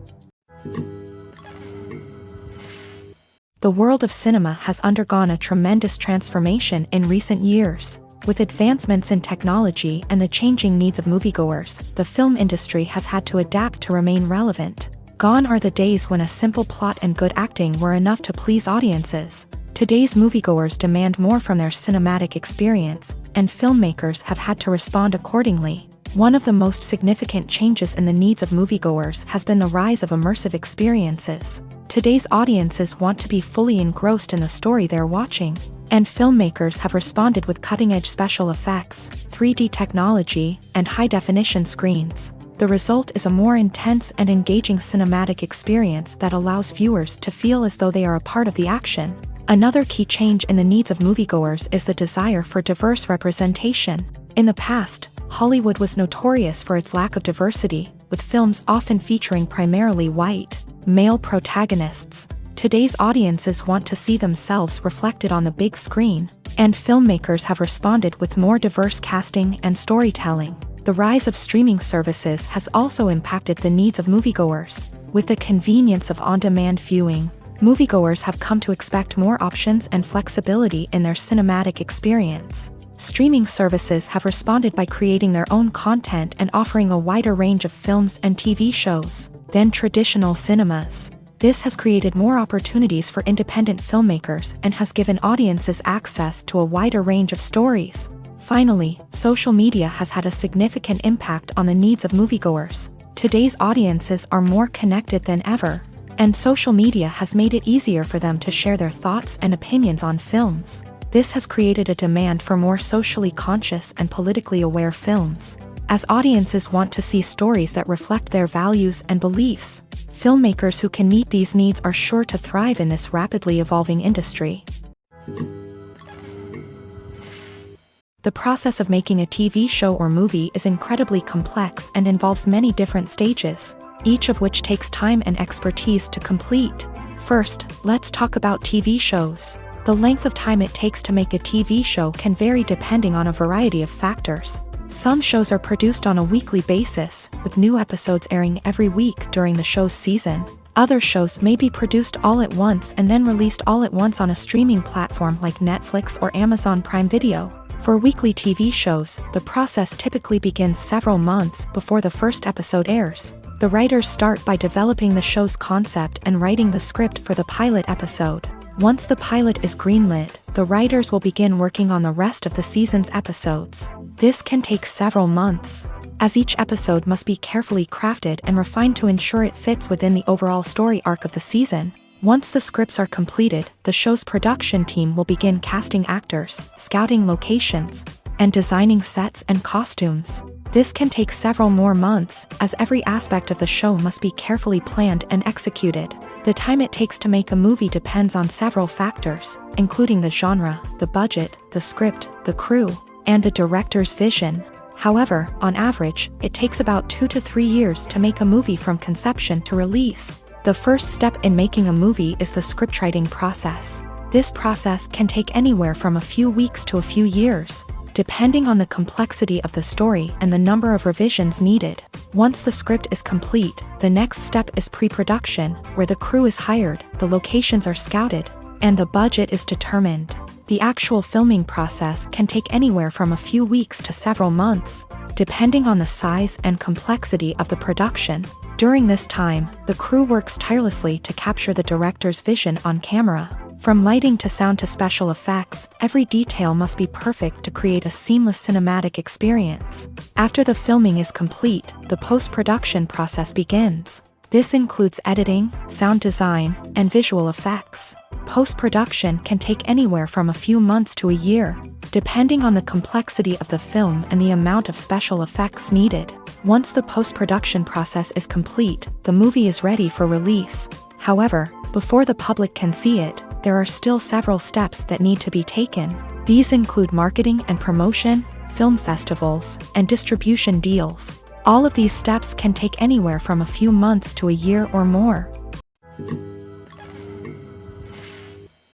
The world of cinema has undergone a tremendous transformation in recent years. With advancements in technology and the changing needs of moviegoers, the film industry has had to adapt to remain relevant. Gone are the days when a simple plot and good acting were enough to please audiences. Today's moviegoers demand more from their cinematic experience, and filmmakers have had to respond accordingly. One of the most significant changes in the needs of moviegoers has been the rise of immersive experiences. Today's audiences want to be fully engrossed in the story they're watching, and filmmakers have responded with cutting-edge special effects, 3D technology, and high-definition screens. The result is a more intense and engaging cinematic experience that allows viewers to feel as though they are a part of the action. Another key change in the needs of moviegoers is the desire for diverse representation. In the past, Hollywood was notorious for its lack of diversity, with films often featuring primarily white, male protagonists. Today's audiences want to see themselves reflected on the big screen, and filmmakers have responded with more diverse casting and storytelling. The rise of streaming services has also impacted the needs of moviegoers. With the convenience of on-demand viewing, moviegoers have come to expect more options and flexibility in their cinematic experience. Streaming services have responded by creating their own content and offering a wider range of films and TV shows than traditional cinemas. This has created more opportunities for independent filmmakers and has given audiences access to a wider range of stories. Finally, social media has had a significant impact on the needs of moviegoers. Today's audiences are more connected than ever, and social media has made it easier for them to share their thoughts and opinions on films. This has created a demand for more socially conscious and politically aware films. As audiences want to see stories that reflect their values and beliefs, filmmakers who can meet these needs are sure to thrive in this rapidly evolving industry. The process of making a TV show or movie is incredibly complex and involves many different stages, each of which takes time and expertise to complete. First, let's talk about TV shows. The length of time it takes to make a TV show can vary depending on a variety of factors. Some shows are produced on a weekly basis, with new episodes airing every week during the show's season. Other shows may be produced all at once and then released all at once on a streaming platform like Netflix or Amazon Prime Video. For weekly TV shows, the process typically begins several months before the first episode airs. The writers start by developing the show's concept and writing the script for the pilot episode. Once the pilot is greenlit, the writers will begin working on the rest of the season's episodes. This can take several months, as each episode must be carefully crafted and refined to ensure it fits within the overall story arc of the season. Once the scripts are completed, the show's production team will begin casting actors, scouting locations, and designing sets and costumes. This can take several more months, as every aspect of the show must be carefully planned and executed. The time it takes to make a movie depends on several factors, including the genre, the budget, the script, the crew, and the director's vision. However, on average, it takes about 2 to 3 years to make a movie from conception to release. The first step in making a movie is the scriptwriting process. This process can take anywhere from a few weeks to a few years, depending on the complexity of the story and the number of revisions needed. Once the script is complete, the next step is pre-production, where the crew is hired, the locations are scouted, and the budget is determined. The actual filming process can take anywhere from a few weeks to several months, depending on the size and complexity of the production. During this time, the crew works tirelessly to capture the director's vision on camera. From lighting to sound to special effects, every detail must be perfect to create a seamless cinematic experience. After the filming is complete, the post-production process begins. This includes editing, sound design, and visual effects. Post-production can take anywhere from a few months to a year, depending on the complexity of the film and the amount of special effects needed. Once the post-production process is complete, the movie is ready for release. However, before the public can see it, there are still several steps that need to be taken. These include marketing and promotion, film festivals, and distribution deals. All of these steps can take anywhere from a few months to a year or more.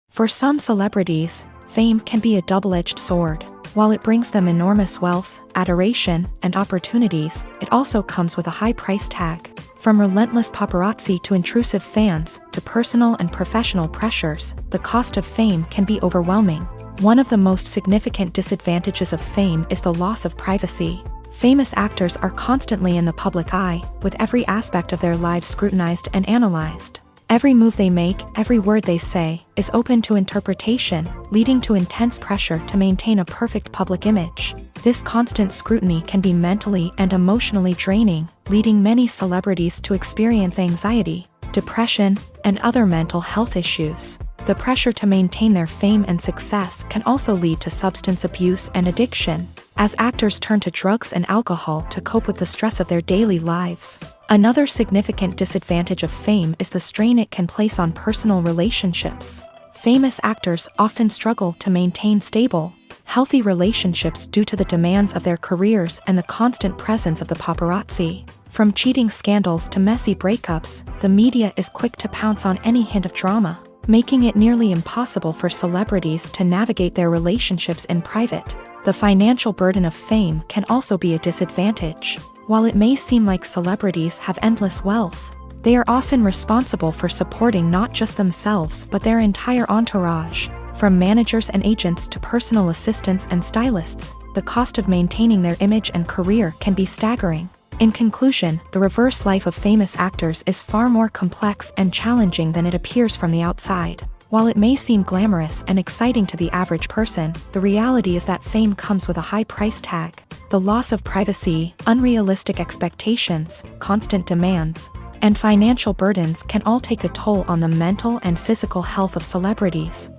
For some celebrities, fame can be a double-edged sword. While it brings them enormous wealth, adoration, and opportunities, it also comes with a high price tag. From relentless paparazzi to intrusive fans, to personal and professional pressures, the cost of fame can be overwhelming. One of the most significant disadvantages of fame is the loss of privacy. Famous actors are constantly in the public eye, with every aspect of their lives scrutinized and analyzed. Every move they make, every word they say, is open to interpretation, leading to intense pressure to maintain a perfect public image. This constant scrutiny can be mentally and emotionally draining, leading many celebrities to experience anxiety, depression, and other mental health issues. The pressure to maintain their fame and success can also lead to substance abuse and addiction, as actors turn to drugs and alcohol to cope with the stress of their daily lives. Another significant disadvantage of fame is the strain it can place on personal relationships. Famous actors often struggle to maintain stable, healthy relationships due to the demands of their careers and the constant presence of the paparazzi. From cheating scandals to messy breakups, the media is quick to pounce on any hint of drama, making it nearly impossible for celebrities to navigate their relationships in private. The financial burden of fame can also be a disadvantage. While it may seem like celebrities have endless wealth, they are often responsible for supporting not just themselves but their entire entourage. From managers and agents to personal assistants and stylists, the cost of maintaining their image and career can be staggering. In conclusion, the reverse life of famous actors is far more complex and challenging than it appears from the outside. While it may seem glamorous and exciting to the average person, the reality is that fame comes with a high price tag. The loss of privacy, unrealistic expectations, constant demands, and financial burdens can all take a toll on the mental and physical health of celebrities.